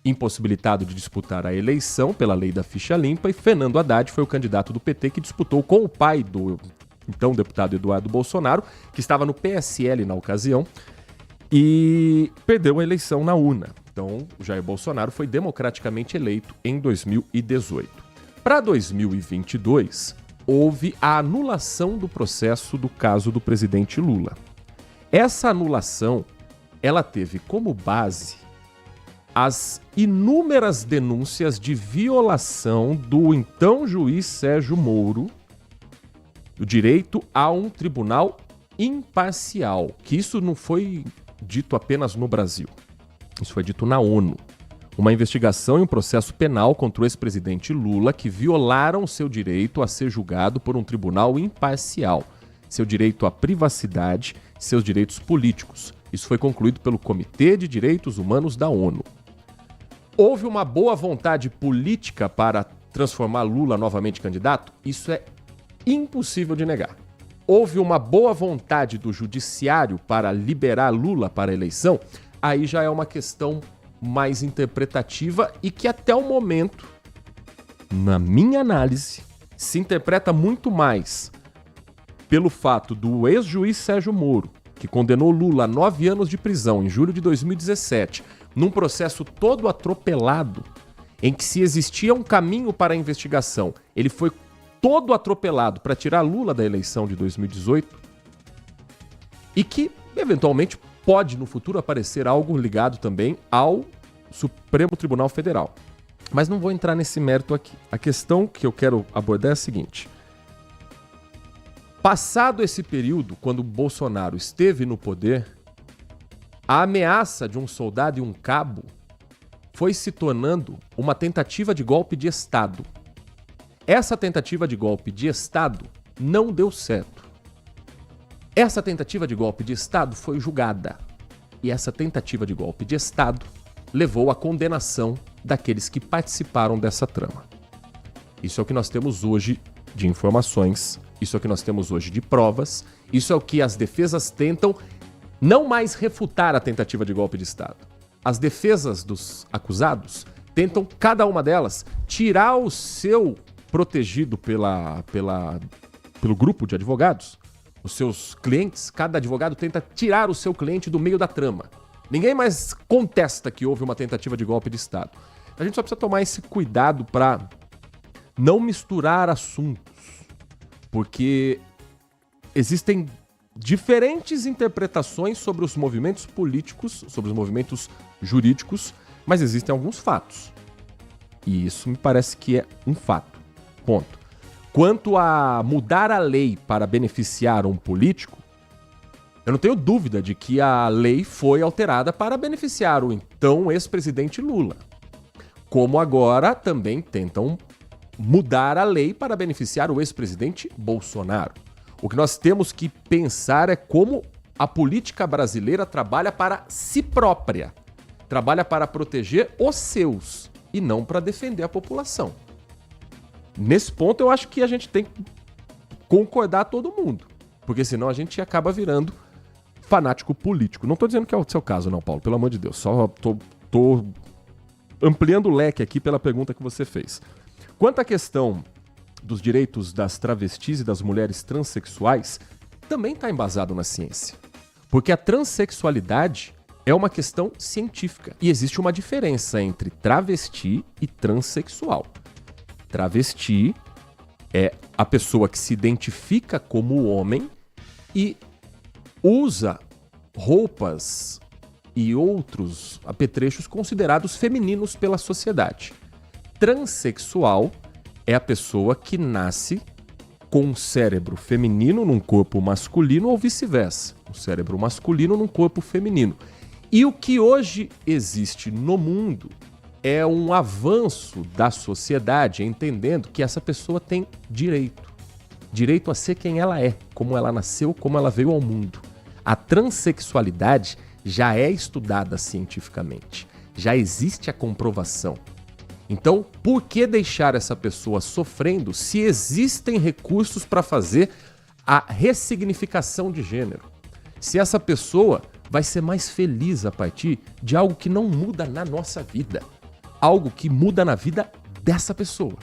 impossibilitado de disputar a eleição pela lei da ficha limpa, e Fernando Haddad foi o candidato do PT que disputou com o pai do então deputado Eduardo Bolsonaro, que estava no PSL na ocasião, e perdeu a eleição na urna. Então, o Jair Bolsonaro foi democraticamente eleito em 2018. Para 2022, houve a anulação do processo do caso do presidente Lula. Essa anulação, ela teve como base as inúmeras denúncias de violação do então juiz Sérgio Moro do direito a um tribunal imparcial, que isso não foi dito apenas no Brasil, isso foi dito na ONU. Uma investigação e um processo penal contra o ex-presidente Lula que violaram seu direito a ser julgado por um tribunal imparcial, seu direito à privacidade, seus direitos políticos. Isso foi concluído pelo Comitê de Direitos Humanos da ONU. Houve uma boa vontade política para transformar Lula novamente candidato? Isso é impossível de negar. Houve uma boa vontade do judiciário para liberar Lula para a eleição? Aí já é uma questão mais interpretativa e que até o momento, na minha análise, se interpreta muito mais pelo fato do ex-juiz Sérgio Moro, que condenou Lula a 9 anos de prisão em julho de 2017, num processo todo atropelado, em que se existia um caminho para a investigação, ele foi todo atropelado para tirar Lula da eleição de 2018, e que, eventualmente, pode no futuro aparecer algo ligado também ao Supremo Tribunal Federal. Mas não vou entrar nesse mérito aqui. A questão que eu quero abordar é a seguinte. Passado esse período, quando o Bolsonaro esteve no poder, a ameaça de um soldado e um cabo foi se tornando uma tentativa de golpe de Estado. Essa tentativa de golpe de Estado não deu certo. Essa tentativa de golpe de Estado foi julgada. E essa tentativa de golpe de Estado levou à condenação daqueles que participaram dessa trama. Isso é o que nós temos hoje de informações, isso é o que nós temos hoje de provas, isso é o que as defesas tentam não mais refutar a tentativa de golpe de Estado. As defesas dos acusados tentam, cada uma delas, tirar o seu protegido pelo grupo de advogados, os seus clientes. Cada advogado tenta tirar o seu cliente do meio da trama. Ninguém mais contesta que houve uma tentativa de golpe de Estado. A gente só precisa tomar esse cuidado para não misturar assuntos, porque existem diferentes interpretações sobre os movimentos políticos, sobre os movimentos jurídicos, mas existem alguns fatos. E isso me parece que é um fato. Ponto. Quanto a mudar a lei para beneficiar um político, eu não tenho dúvida de que a lei foi alterada para beneficiar o então ex-presidente Lula. Como agora também tentam mudar a lei para beneficiar o ex-presidente Bolsonaro. O que nós temos que pensar é como a política brasileira trabalha para si própria. Trabalha para proteger os seus e não para defender a população. Nesse ponto eu acho que a gente tem que concordar todo mundo, porque senão a gente acaba virando fanático político. Não estou dizendo que é o seu caso não, Paulo, pelo amor de Deus. Só tô ampliando o leque aqui pela pergunta que você fez. Quanto à questão dos direitos das travestis e das mulheres transexuais, também está embasado na ciência. Porque a transexualidade é uma questão científica. E existe uma diferença entre travesti e transexual. Travesti é a pessoa que se identifica como homem e usa roupas e outros apetrechos considerados femininos pela sociedade. Transsexual é a pessoa que nasce com um cérebro feminino num corpo masculino ou vice-versa. Um cérebro masculino num corpo feminino. E o que hoje existe no mundo é um avanço da sociedade, entendendo que essa pessoa tem direito a ser quem ela é, como ela nasceu, como ela veio ao mundo. A transexualidade já é estudada cientificamente, já existe a comprovação. Então, por que deixar essa pessoa sofrendo se existem recursos para fazer a ressignificação de gênero? Se essa pessoa vai ser mais feliz a partir de algo que não muda na nossa vida, algo que muda na vida dessa pessoa.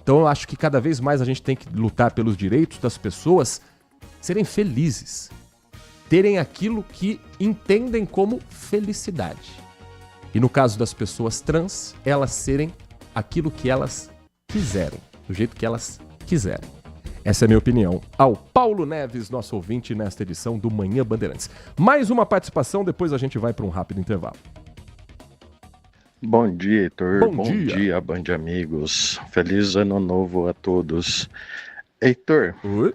Então eu acho que cada vez mais a gente tem que lutar pelos direitos das pessoas serem felizes, terem aquilo que entendem como felicidade. E no caso das pessoas trans, elas serem aquilo que elas quiserem, do jeito que elas quiserem. Essa é a minha opinião. Ao Paulo Neves, nosso ouvinte nesta edição do Manhã Bandeirantes. Mais uma participação, depois a gente vai para um rápido intervalo. Bom dia, Heitor. Bom dia, Band Amigos. Feliz ano novo a todos. Heitor. Oi?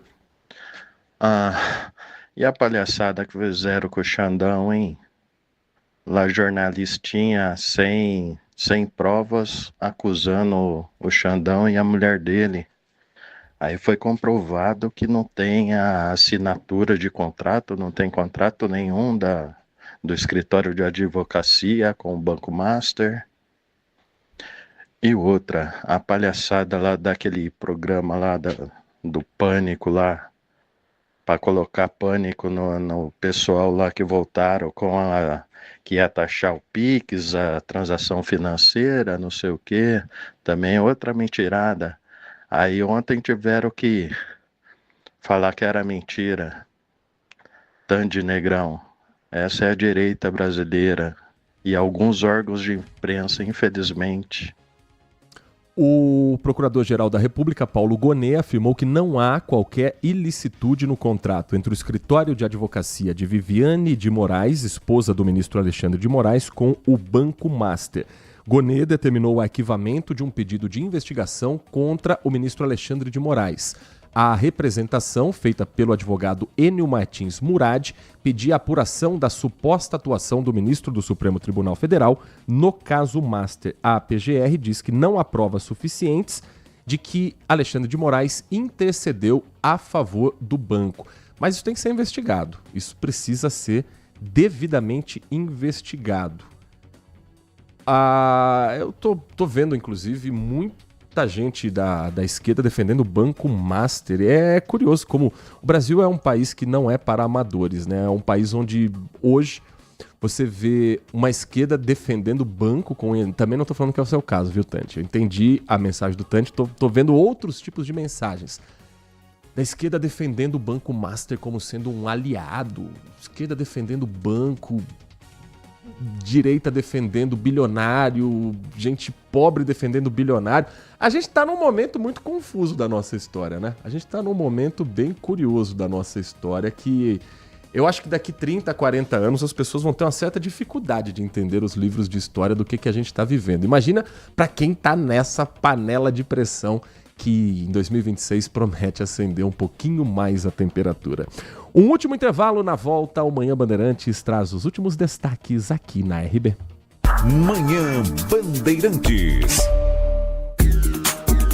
E a palhaçada que fizeram com o Xandão, hein? Lá jornalistinha sem provas, acusando o Xandão e a mulher dele. Aí foi comprovado que não tem a assinatura de contrato, não tem contrato nenhum do escritório de advocacia com o Banco Master. E outra, a palhaçada lá daquele programa lá do Pânico lá, para colocar pânico no pessoal lá que voltaram com que ia taxar o Pix, a transação financeira, não sei o quê. Também outra mentirada. Aí ontem tiveram que falar que era mentira. Tanto negrão. Essa é a direita brasileira e alguns órgãos de imprensa, infelizmente. O Procurador-Geral da República, Paulo Gonet, afirmou que não há qualquer ilicitude no contrato entre o escritório de advocacia de Viviane de Moraes, esposa do ministro Alexandre de Moraes, com o Banco Master. Gonet determinou o arquivamento de um pedido de investigação contra o ministro Alexandre de Moraes. A representação, feita pelo advogado Enio Martins Murad, pedia a apuração da suposta atuação do ministro do Supremo Tribunal Federal no caso Master. A PGR diz que não há provas suficientes de que Alexandre de Moraes intercedeu a favor do banco. Mas isso tem que ser investigado. Isso precisa ser devidamente investigado. Eu tô vendo, inclusive, muita gente da esquerda defendendo o Banco Master. É curioso como o Brasil é um país que não é para amadores, né? É um país onde hoje você vê uma esquerda defendendo o banco com... Também não tô falando que é o seu caso, viu, Tante? Eu entendi a mensagem do Tante, tô vendo outros tipos de mensagens. Da esquerda defendendo o Banco Master como sendo um aliado, esquerda defendendo o banco, direita defendendo bilionário, gente pobre defendendo bilionário. A gente tá num momento muito confuso da nossa história, né? A gente tá num momento bem curioso da nossa história que eu acho que daqui 30, 40 anos as pessoas vão ter uma certa dificuldade de entender os livros de história do que a gente tá vivendo. Imagina pra quem tá nessa panela de pressão que em 2026 promete acender um pouquinho mais a temperatura. Um último intervalo, na volta ao Manhã Bandeirantes traz os últimos destaques aqui na RB. Manhã Bandeirantes.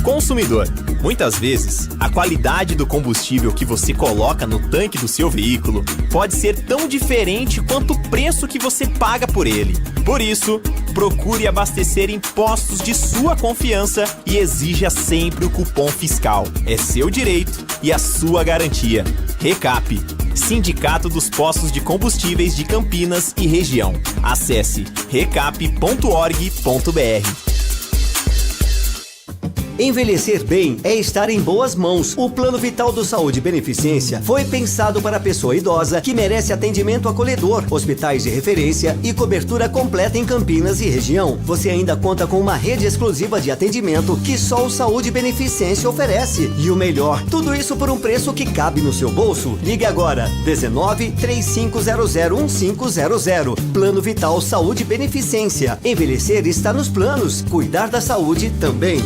Consumidor, muitas vezes, a qualidade do combustível que você coloca no tanque do seu veículo pode ser tão diferente quanto o preço que você paga por ele. Por isso, procure abastecer em postos de sua confiança e exija sempre o cupom fiscal. É seu direito e a sua garantia. Recap, Sindicato dos Postos de Combustíveis de Campinas e Região. Acesse recap.org.br. Envelhecer bem é estar em boas mãos. O Plano Vital do Saúde Beneficência foi pensado para a pessoa idosa que merece atendimento acolhedor, hospitais de referência e cobertura completa em Campinas e região. Você ainda conta com uma rede exclusiva de atendimento que só o Saúde Beneficência oferece. E o melhor, tudo isso por um preço que cabe no seu bolso. Ligue agora, 19-3500-1500. Plano Vital Saúde Beneficência. Envelhecer está nos planos, cuidar da saúde também.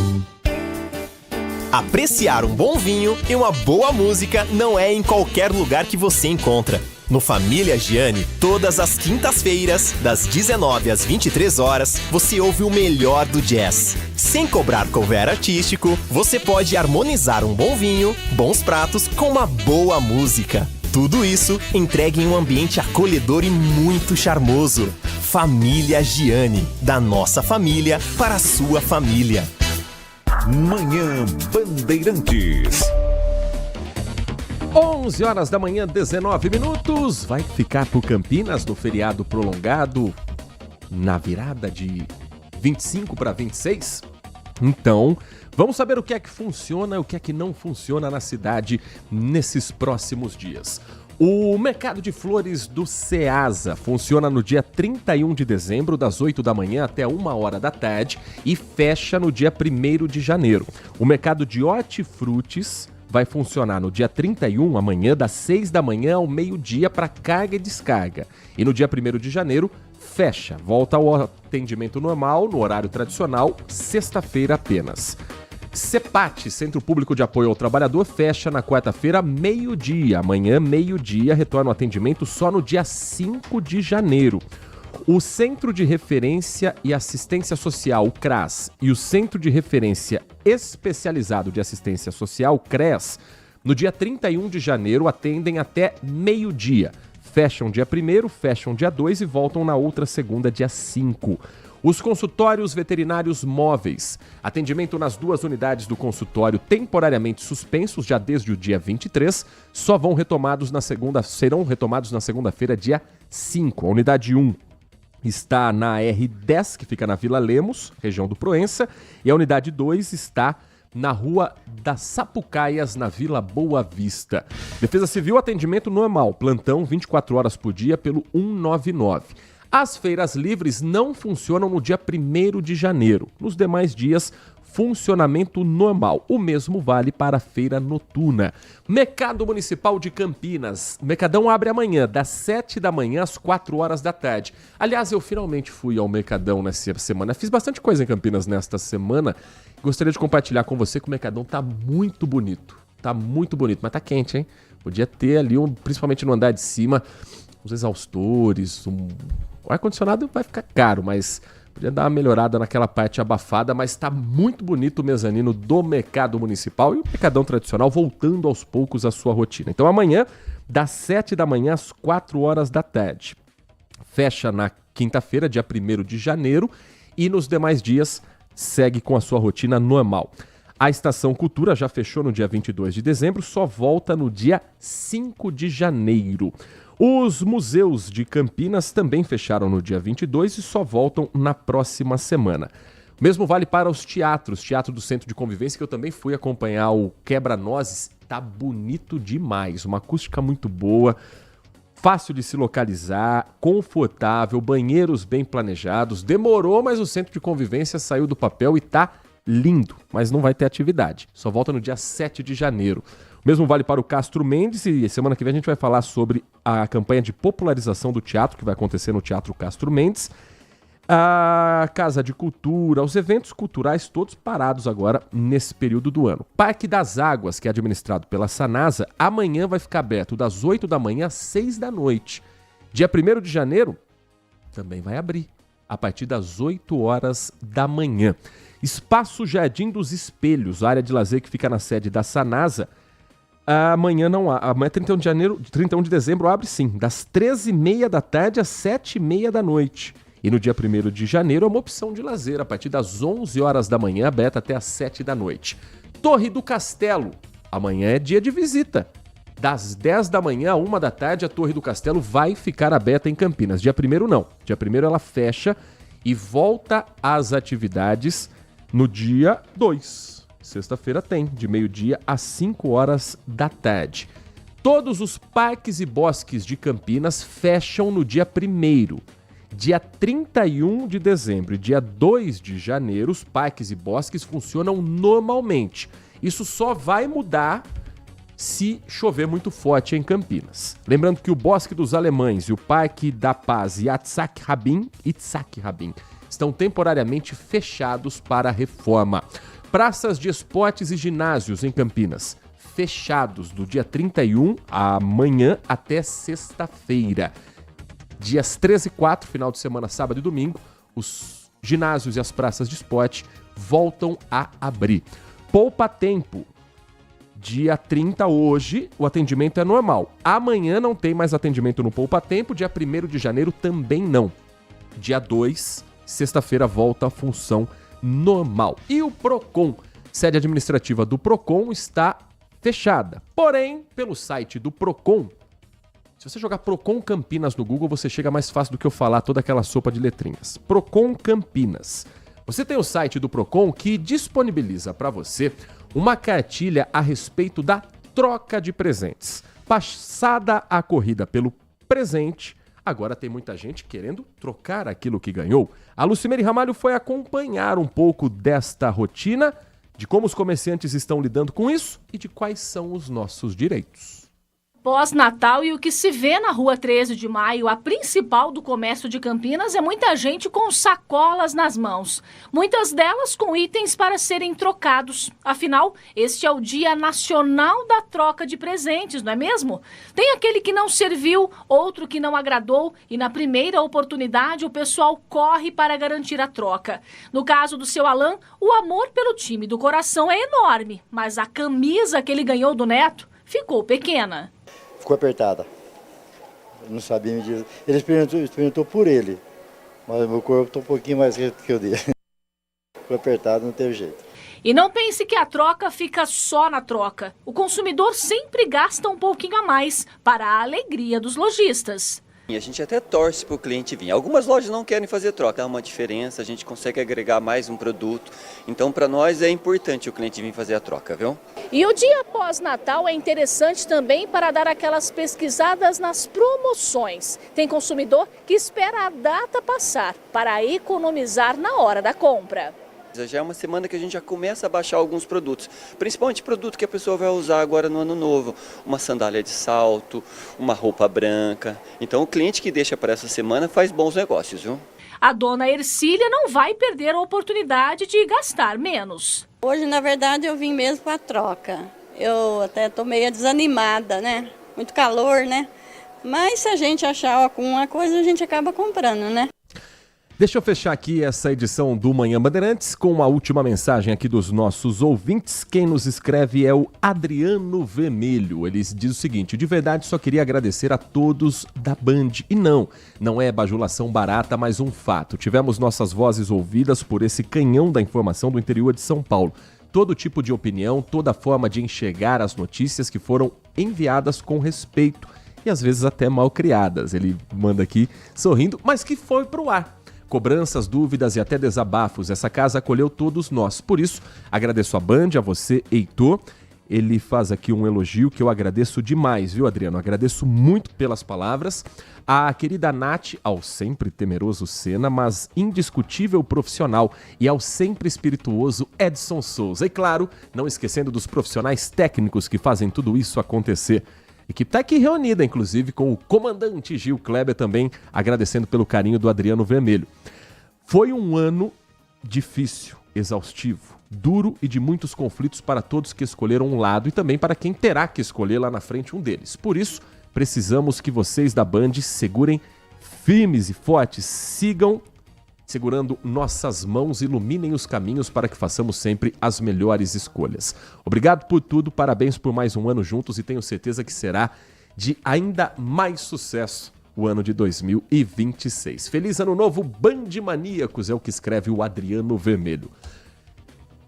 Apreciar um bom vinho e uma boa música não é em qualquer lugar que você encontra. No Família Gianni, todas as quintas-feiras, das 19 às 23 horas, você ouve o melhor do jazz. Sem cobrar cover artístico, você pode harmonizar um bom vinho, bons pratos com uma boa música. Tudo isso entregue em um ambiente acolhedor e muito charmoso. Família Gianni, da nossa família para a sua família. Manhã Bandeirantes. 11 horas da manhã, 19 minutos. Vai ficar por Campinas no feriado prolongado na virada de 25 para 26? Então, vamos saber o que é que funciona e o que é que não funciona na cidade nesses próximos dias. O mercado de flores do Ceasa funciona no dia 31 de dezembro, das 8 da manhã até 1 hora da tarde e fecha no dia 1º de janeiro. O mercado de hortifrutis vai funcionar no dia 31, amanhã, das 6 da manhã ao meio-dia para carga e descarga. E no dia 1º de janeiro, fecha. Volta ao atendimento normal, no horário tradicional, sexta-feira apenas. CEPAT, Centro Público de Apoio ao Trabalhador, fecha na quarta-feira, meio-dia. Amanhã, meio-dia, retorna o atendimento só no dia 5 de janeiro. O Centro de Referência e Assistência Social, o CRAS, e o Centro de Referência Especializado de Assistência Social, o CRES, no dia 31 de janeiro atendem até meio-dia. Fecham dia 1º, fecham dia 2 e voltam na outra segunda, dia 5. Os consultórios veterinários móveis. Atendimento nas 2 unidades do consultório temporariamente suspensos já desde o dia 23, serão retomados na segunda-feira, dia 5. A unidade 1 está na R10, que fica na Vila Lemos, região do Proença, e a unidade 2 está na Rua das Sapucaias, na Vila Boa Vista. Defesa Civil, atendimento normal, plantão 24 horas por dia pelo 199. As feiras livres não funcionam no dia 1º de janeiro. Nos demais dias, funcionamento normal. O mesmo vale para a feira noturna. Mercado Municipal de Campinas. Mercadão abre amanhã, das 7 da manhã às 4 horas da tarde. Aliás, eu finalmente fui ao Mercadão nessa semana. Fiz bastante coisa em Campinas nesta semana. Gostaria de compartilhar com você que o Mercadão tá muito bonito. Tá muito bonito, mas tá quente, hein? Podia ter ali, principalmente no andar de cima, uns exaustores, O ar-condicionado vai ficar caro, mas podia dar uma melhorada naquela parte abafada, mas está muito bonito o mezanino do Mercado Municipal e o Mercadão tradicional voltando aos poucos à sua rotina. Então amanhã, das 7 da manhã às 4 horas da tarde. Fecha na quinta-feira, dia 1º de janeiro, e nos demais dias segue com a sua rotina normal. A Estação Cultura já fechou no dia 22 de dezembro, só volta no dia 5 de janeiro. Os museus de Campinas também fecharam no dia 22 e só voltam na próxima semana. O mesmo vale para os teatros. Teatro do Centro de Convivência, que eu também fui acompanhar o Quebra-Nozes. Tá bonito demais, uma acústica muito boa, fácil de se localizar, confortável, banheiros bem planejados. Demorou, mas o Centro de Convivência saiu do papel e tá lindo, mas não vai ter atividade. Só volta no dia 7 de janeiro. O mesmo vale para o Castro Mendes e semana que vem a gente vai falar sobre a campanha de popularização do teatro que vai acontecer no Teatro Castro Mendes. A Casa de Cultura, os eventos culturais todos parados agora nesse período do ano. Parque das Águas, que é administrado pela Sanasa, amanhã vai ficar aberto das 8 da manhã às 6 da noite. Dia 1º de janeiro também vai abrir, a partir das 8 horas da manhã. Espaço Jardim dos Espelhos, área de lazer que fica na sede da Sanasa. Amanhã não há. Amanhã, 31 de dezembro, abre sim, das 13h30 da tarde às 7h30 da noite. E no dia 1º de janeiro é uma opção de lazer, a partir das 11 horas da manhã, aberta até às 7 da noite. Torre do Castelo, amanhã é dia de visita. Das 10 da manhã a 1 da tarde, a Torre do Castelo vai ficar aberta em Campinas. Dia 1º não. Dia 1º ela fecha e volta às atividades no dia 2. Sexta-feira tem, de meio-dia às 5 horas da tarde. Todos os parques e bosques de Campinas fecham no dia 1º. Dia 31 de dezembro e dia 2 de janeiro, os parques e bosques funcionam normalmente. Isso só vai mudar se chover muito forte em Campinas. Lembrando que o Bosque dos Alemães e o Parque da Paz e Itzhak Rabin estão temporariamente fechados para reforma. Praças de esportes e ginásios em Campinas, fechados do dia 31, amanhã, até sexta-feira. Dias 13 e 4, final de semana, sábado e domingo, os ginásios e as praças de esporte voltam a abrir. Poupa Tempo. Dia 30 hoje, o atendimento é normal. Amanhã não tem mais atendimento no Poupa Tempo, dia 1º de janeiro também não. Dia 2, sexta-feira, volta a função normal. E o Procon, sede administrativa do Procon, está fechada. Porém, pelo site do Procon, se você jogar Procon Campinas no Google, você chega mais fácil do que eu falar toda aquela sopa de letrinhas. Procon Campinas. Você tem o site do Procon que disponibiliza para você uma cartilha a respeito da troca de presentes. Passada a corrida pelo presente, agora tem muita gente querendo trocar aquilo que ganhou. A Lucimere Ramalho foi acompanhar um pouco desta rotina, de como os comerciantes estão lidando com isso e de quais são os nossos direitos. Pós-Natal e o que se vê na Rua 13 de Maio, a principal do comércio de Campinas, é muita gente com sacolas nas mãos. Muitas delas com itens para serem trocados. Afinal, este é o Dia Nacional da Troca de Presentes, não é mesmo? Tem aquele que não serviu, outro que não agradou e na primeira oportunidade o pessoal corre para garantir a troca. No caso do seu Alan, o amor pelo time do coração é enorme, mas a camisa que ele ganhou do neto ficou pequena. Ficou apertada. Eu não sabia me dizer. Ele experimentou por ele, mas o meu corpo está um pouquinho mais reto que o dele. Ficou apertado, não teve jeito. E não pense que a troca fica só na troca. O consumidor sempre gasta um pouquinho a mais para a alegria dos lojistas. A gente até torce para o cliente vir. Algumas lojas não querem fazer troca, há uma diferença, a gente consegue agregar mais um produto. Então, para nós é importante o cliente vir fazer a troca, viu? E o dia pós-Natal é interessante também para dar aquelas pesquisadas nas promoções. Tem consumidor que espera a data passar para economizar na hora da compra. Já é uma semana que a gente já começa a baixar alguns produtos, principalmente produto que a pessoa vai usar agora no ano novo, uma sandália de salto, uma roupa branca. Então o cliente que deixa para essa semana faz bons negócios, viu? A dona Ercília não vai perder a oportunidade de gastar menos. Hoje, na verdade, eu vim mesmo para a troca. Eu até estou meio desanimada, né? Muito calor, né? Mas se a gente achar alguma coisa, a gente acaba comprando, né? Deixa eu fechar aqui essa edição do Manhã Bandeirantes com uma última mensagem aqui dos nossos ouvintes. Quem nos escreve é o Adriano Vermelho. Ele diz o seguinte: de verdade só queria agradecer a todos da Band. E não é bajulação barata, mas um fato. Tivemos nossas vozes ouvidas por esse canhão da informação do interior de São Paulo. Todo tipo de opinião, toda forma de enxergar as notícias que foram enviadas com respeito e às vezes até mal criadas. Ele manda aqui sorrindo, mas que foi pro ar. Cobranças, dúvidas e até desabafos. Essa casa acolheu todos nós. Por isso, agradeço a Band, a você, Heitor. Ele faz aqui um elogio que eu agradeço demais, viu, Adriano? Agradeço muito pelas palavras. A querida Nath, ao sempre temeroso Senna, mas indiscutível profissional, e ao sempre espirituoso Edson Souza. E claro, não esquecendo dos profissionais técnicos que fazem tudo isso acontecer. E que está aqui reunida, inclusive, com o comandante Gil Kleber também, agradecendo pelo carinho do Adriano Vermelho. Foi um ano difícil, exaustivo, duro e de muitos conflitos para todos que escolheram um lado e também para quem terá que escolher lá na frente um deles. Por isso, precisamos que vocês da Band segurem firmes e fortes, sigam segurando nossas mãos, iluminem os caminhos para que façamos sempre as melhores escolhas. Obrigado por tudo, parabéns por mais um ano juntos e tenho certeza que será de ainda mais sucesso o ano de 2026. Feliz Ano Novo, Bandimaníacos, é o que escreve o Adriano Vermelho.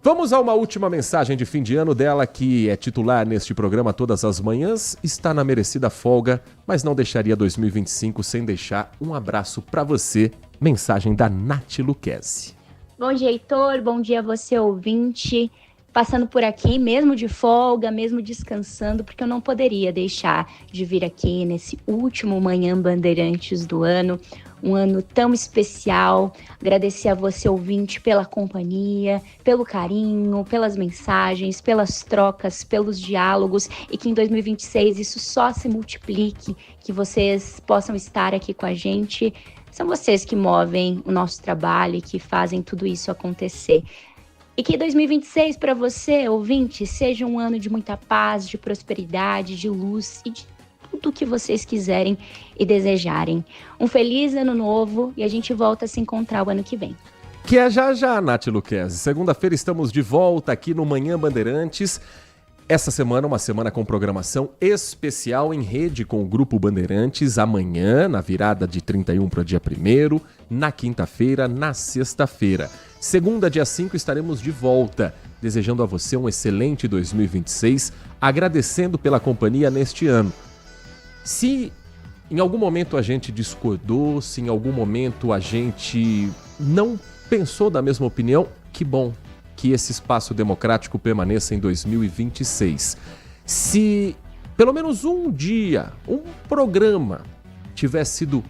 Vamos a uma última mensagem de fim de ano dela, que é titular neste programa todas as manhãs, está na merecida folga, mas não deixaria 2025 sem deixar um abraço para você. Mensagem da Nath Luquezzi. Bom dia, Heitor. Bom dia a você, ouvinte. Passando por aqui, mesmo de folga, mesmo descansando, porque eu não poderia deixar de vir aqui nesse último Manhã Bandeirantes do ano. Um ano tão especial. Agradecer a você, ouvinte, pela companhia, pelo carinho, pelas mensagens, pelas trocas, pelos diálogos, e que em 2026 isso só se multiplique, que vocês possam estar aqui com a gente. São vocês que movem o nosso trabalho e que fazem tudo isso acontecer. E que 2026 para você, ouvinte, seja um ano de muita paz, de prosperidade, de luz e de tudo o que vocês quiserem e desejarem. Um feliz ano novo e a gente volta a se encontrar o ano que vem. Que é já, Nath Luquezzi. Segunda-feira estamos de volta aqui no Manhã Bandeirantes. Essa semana, uma semana com programação especial em rede com o Grupo Bandeirantes. Amanhã, na virada de 31 para o dia 1º, na quinta-feira, na sexta-feira. Segunda, dia 5, estaremos de volta, desejando a você um excelente 2026, agradecendo pela companhia neste ano. Se em algum momento a gente discordou, se em algum momento a gente não pensou da mesma opinião, que bom que esse espaço democrático permaneça em 2026. Se pelo menos um dia, um programa tivesse sido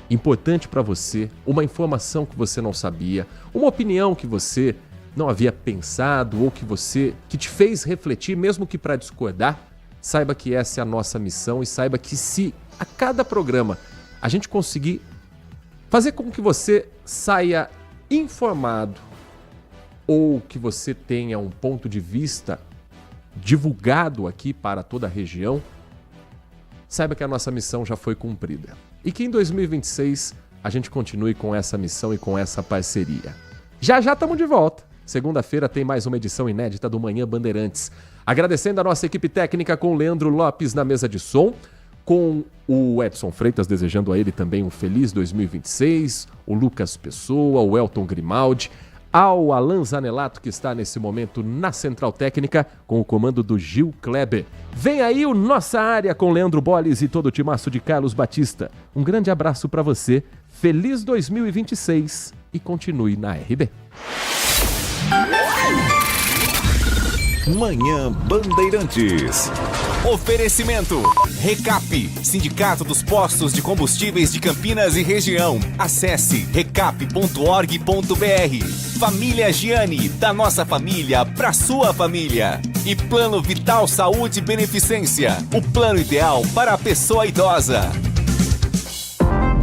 importante para você, uma informação que você não sabia, uma opinião que você não havia pensado ou que te fez refletir, mesmo que para discordar, saiba que essa é a nossa missão e saiba que se a cada programa a gente conseguir fazer com que você saia informado ou que você tenha um ponto de vista divulgado aqui para toda a região, saiba que a nossa missão já foi cumprida. E que em 2026 a gente continue com essa missão e com essa parceria. Já estamos de volta. Segunda-feira tem mais uma edição inédita do Manhã Bandeirantes. Agradecendo a nossa equipe técnica com o Leandro Lopes na mesa de som, com o Edson Freitas desejando a ele também um feliz 2026, o Lucas Pessoa, o Elton Grimaldi, ao Alan Zanelato, que está nesse momento na Central Técnica, com o comando do Gil Kleber. Vem aí o Nossa Área com Leandro Bolles e todo o timaço de Carlos Batista. Um grande abraço para você, feliz 2026 e continue na RB. Manhã Bandeirantes. Oferecimento Recap, Sindicato dos Postos de Combustíveis de Campinas e Região. Acesse recap.org.br. Família Giani, da nossa família pra sua família. E Plano Vital Saúde Beneficência, o plano ideal para a pessoa idosa.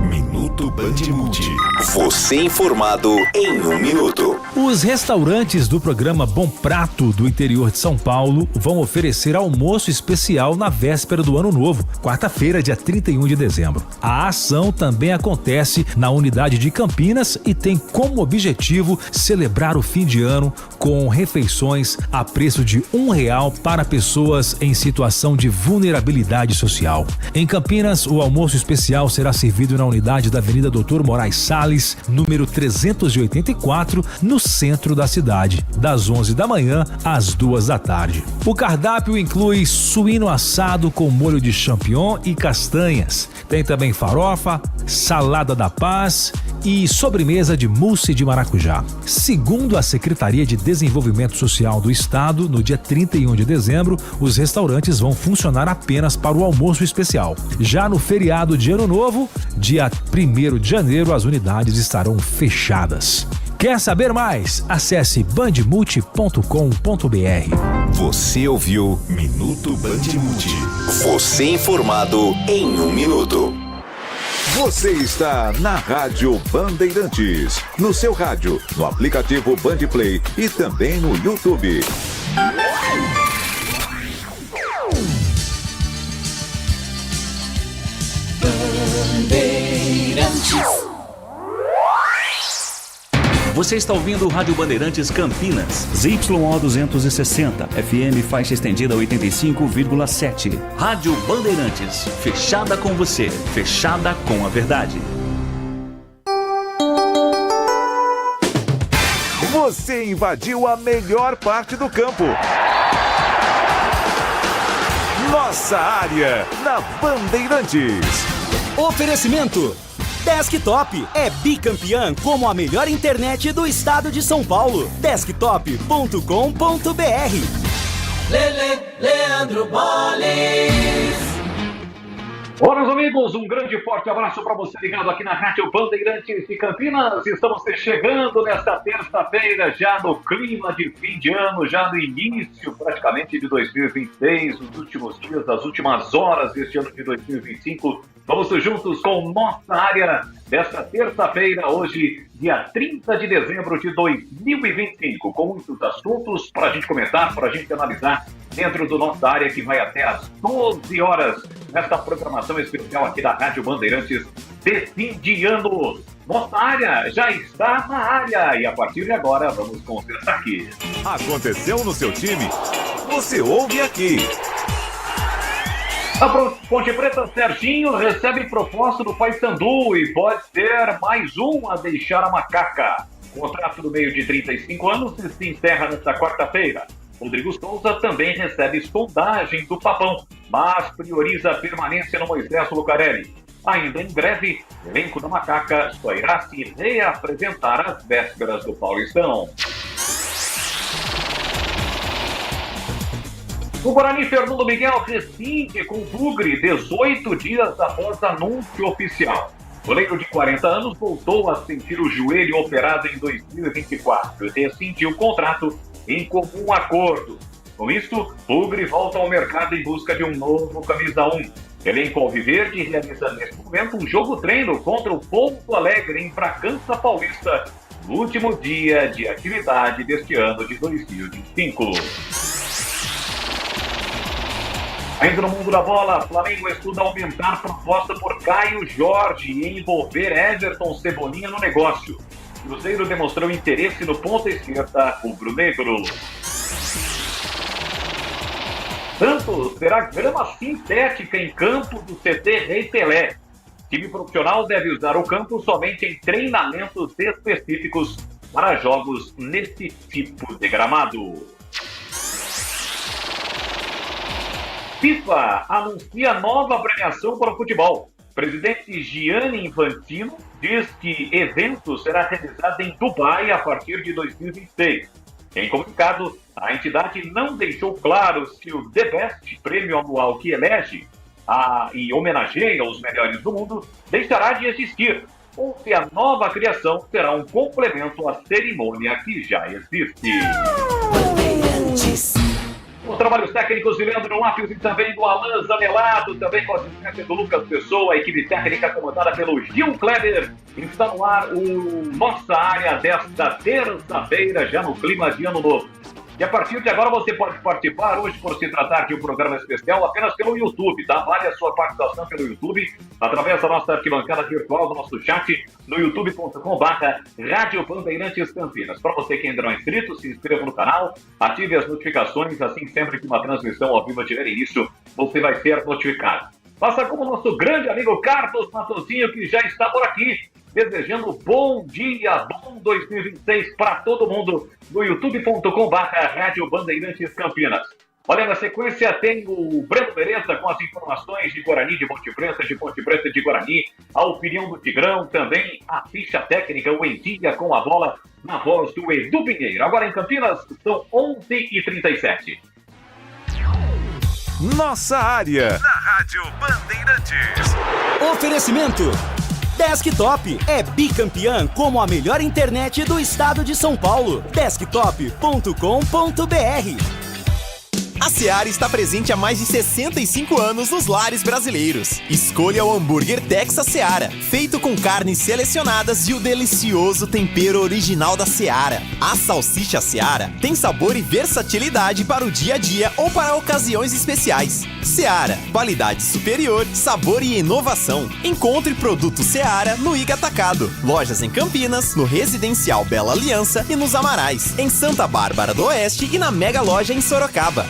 Minuto Bandimulti. Você informado em 1 minuto. Os restaurantes do programa Bom Prato do interior de São Paulo vão oferecer almoço especial na véspera do Ano Novo, quarta-feira, dia 31 de dezembro. A ação também acontece na unidade de Campinas e tem como objetivo celebrar o fim de ano com refeições a preço de R$1 para pessoas em situação de vulnerabilidade social. Em Campinas, o almoço especial será servido na unidade da Avenida Doutor Moraes Salles, número 384, no centro da cidade, das 11 da manhã às 2 da tarde. O cardápio inclui suíno assado com molho de champignon e castanhas. Tem também farofa, salada da paz e sobremesa de mousse de maracujá. Segundo a Secretaria de Desenvolvimento Social do Estado, no dia 31 de dezembro, os restaurantes vão funcionar apenas para o almoço especial. Já no feriado de Ano Novo, dia 1º de janeiro, as unidades estarão fechadas. Quer saber mais? Acesse bandmulti.com.br. Você ouviu Minuto Bandimulti. Você informado em 1 minuto. Você está na Rádio Bandeirantes, no seu rádio, no aplicativo Bandplay e também no YouTube. Bandeirantes. Você está ouvindo o Rádio Bandeirantes Campinas, ZYO 260, FM faixa estendida 85,7. Rádio Bandeirantes, fechada com você, fechada com a verdade. Você invadiu a melhor parte do campo. Nossa Área, na Bandeirantes. Oferecimento Desktop é bicampeã como a melhor internet do estado de São Paulo. Desktop.com.br. Leandro Bolles. Olá, meus amigos, um grande e forte abraço para você ligado aqui na Rádio Bandeirantes de Campinas. Estamos chegando nesta terça-feira, já no clima de fim de ano, já no início praticamente de 2026, os últimos dias, as últimas horas deste ano de 2025. Vamos juntos com nossa área desta terça-feira, hoje, dia 30 de dezembro de 2025, com muitos assuntos para a gente comentar, para a gente analisar dentro do nossa área, que vai até às 12 horas, nesta programação especial aqui da Rádio Bandeirantes de fim de ano. Nossa área já está na área e a partir de agora vamos conversar aqui. Aconteceu no seu time? Você ouve aqui. A Ponte Preta Serginho recebe proposta do Paysandu e pode ser mais um a deixar a macaca. O contrato do meio de 35 anos se encerra nesta quarta-feira. Rodrigo Souza também recebe sondagem do Papão, mas prioriza a permanência no Moisés Lucarelli. Ainda em breve, o elenco da macaca só irá se reapresentar às vésperas do Paulistão. O Guarani Fernando Miguel rescinde com o Bugre 18 dias após anúncio oficial. O goleiro de 40 anos voltou a sentir o joelho operado em 2024 e rescindiu o contrato em comum acordo. Com isso, Bugre volta ao mercado em busca de um novo camisa 1. Elenco alviverde realiza neste momento um jogo-treino contra o Porto Alegre em Bragança Paulista, no último dia de atividade deste ano de 2025. Ainda no mundo da bola, Flamengo estuda aumentar proposta por Caio Jorge e envolver Everton Cebolinha no negócio. Cruzeiro demonstrou interesse no ponta esquerda rubro-negro. Santos terá grama sintética em campo do CT Rei Pelé. Time profissional deve usar o campo somente em treinamentos específicos para jogos nesse tipo de gramado. FIFA anuncia nova premiação para o futebol. Presidente Gianni Infantino diz que evento será realizado em Dubai a partir de 2026. Em comunicado, a entidade não deixou claro se o The Best, prêmio anual que elege e homenageia os melhores do mundo, deixará de existir, ou se a nova criação será um complemento à cerimônia que já existe. Os trabalhos técnicos de Leandro Lopes e também do Alan Zanelato, também com a assistência do Lucas Pessoa, a equipe técnica comandada pelo Gil Kleber. Está no ar o Nossa Área desta terça-feira, já no clima de ano novo. E a partir de agora você pode participar, hoje por se tratar de um programa especial, apenas pelo YouTube, tá? Vale a sua participação pelo YouTube, através da nossa arquibancada virtual, do nosso chat, no youtube.com/Rádio Bandeirantes Campinas. Para você que ainda não é inscrito, se inscreva no canal, ative as notificações, assim sempre que uma transmissão ao vivo tiver início, você vai ser notificado. Faça como o nosso grande amigo Carlos Matosinho, que já está por aqui, desejando bom dia, bom 2026 para todo mundo no youtube.com/Rádio Bandeirantes Campinas. Olha, na sequência tem o Breno Beretta com as informações de Guarani, de Ponte Preta, de Guarani, a opinião do Tigrão, também a ficha técnica, o Em Dia com a bola, na voz do Edu Pinheiro. Agora em Campinas, são 11h37. Nossa área, na Rádio Bandeirantes. Oferecimento Desktop é bicampeã como a melhor internet do estado de São Paulo. Desktop.com.br. A Seara está presente há mais de 65 anos nos lares brasileiros. Escolha o hambúrguer Texas Seara, feito com carnes selecionadas e o delicioso tempero original da Seara. A salsicha Seara tem sabor e versatilidade para o dia a dia ou para ocasiões especiais. Seara, qualidade superior, sabor e inovação. Encontre produto Seara no Iga Atacado. Lojas em Campinas, no Residencial Bela Aliança e nos Amarais, em Santa Bárbara do Oeste e na Mega Loja em Sorocaba.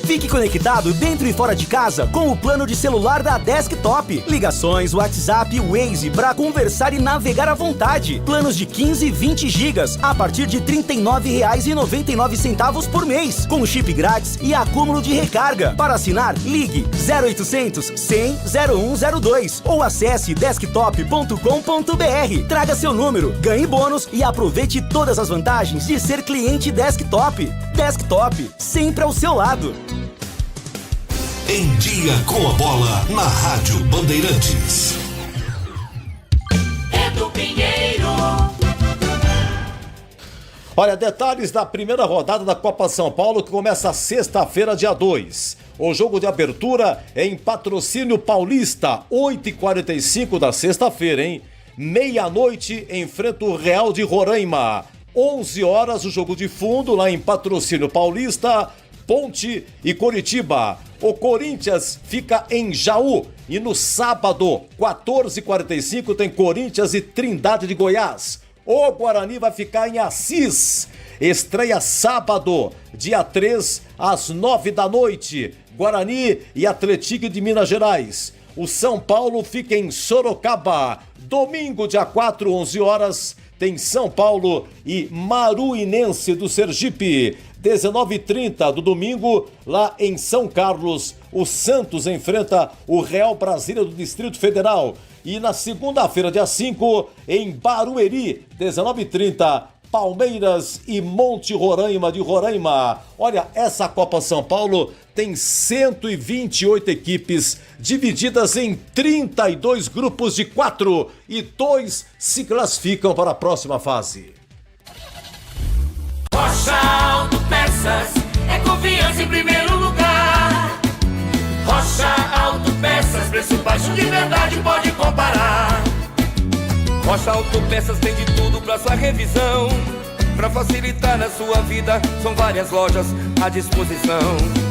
Fique conectado dentro e fora de casa com o plano de celular da Desktop. Ligações, WhatsApp, Waze para conversar e navegar à vontade. Planos de 15 e 20 gigas a partir de R$ 39,99 por mês, com chip grátis e acúmulo de recarga. Para assinar, ligue 0800 100 0102 ou acesse desktop.com.br. Traga seu número, ganhe bônus e aproveite todas as vantagens de ser cliente Desktop. Desktop, sempre ao seu lado. Em Dia com a Bola, na Rádio Bandeirantes. Edu Pinheiro. Olha, detalhes da primeira rodada da Copa São Paulo, que começa sexta-feira, dia 2. O jogo de abertura é em Patrocínio Paulista, 8h45 da sexta-feira, hein? Meia-noite, enfrenta o Real de Roraima. 11 horas, o jogo de fundo lá em Patrocínio Paulista, Ponte e Coritiba. O Corinthians fica em Jaú. E no sábado, 14h45, tem Corinthians e Trindade de Goiás. O Guarani vai ficar em Assis. Estreia sábado, dia 3, às 9 da noite. Guarani e Atlético de Minas Gerais. O São Paulo fica em Sorocaba. Domingo, dia 4, 11 horas, tem São Paulo e Maruinense do Sergipe. 19h30 do domingo, lá em São Carlos, o Santos enfrenta o Real Brasília do Distrito Federal. E na segunda-feira, dia 5, em Barueri, 19h30, Palmeiras e Monte Roraima de Roraima. Olha, essa Copa São Paulo tem 128 equipes, divididas em 32 grupos de 4, e 2 se classificam para a próxima fase. Rocha Autopeças é confiança em primeiro lugar. Rocha Autopeças, preço baixo de verdade, pode comparar. Rocha Autopeças tem de tudo pra sua revisão. Pra facilitar na sua vida, são várias lojas à disposição.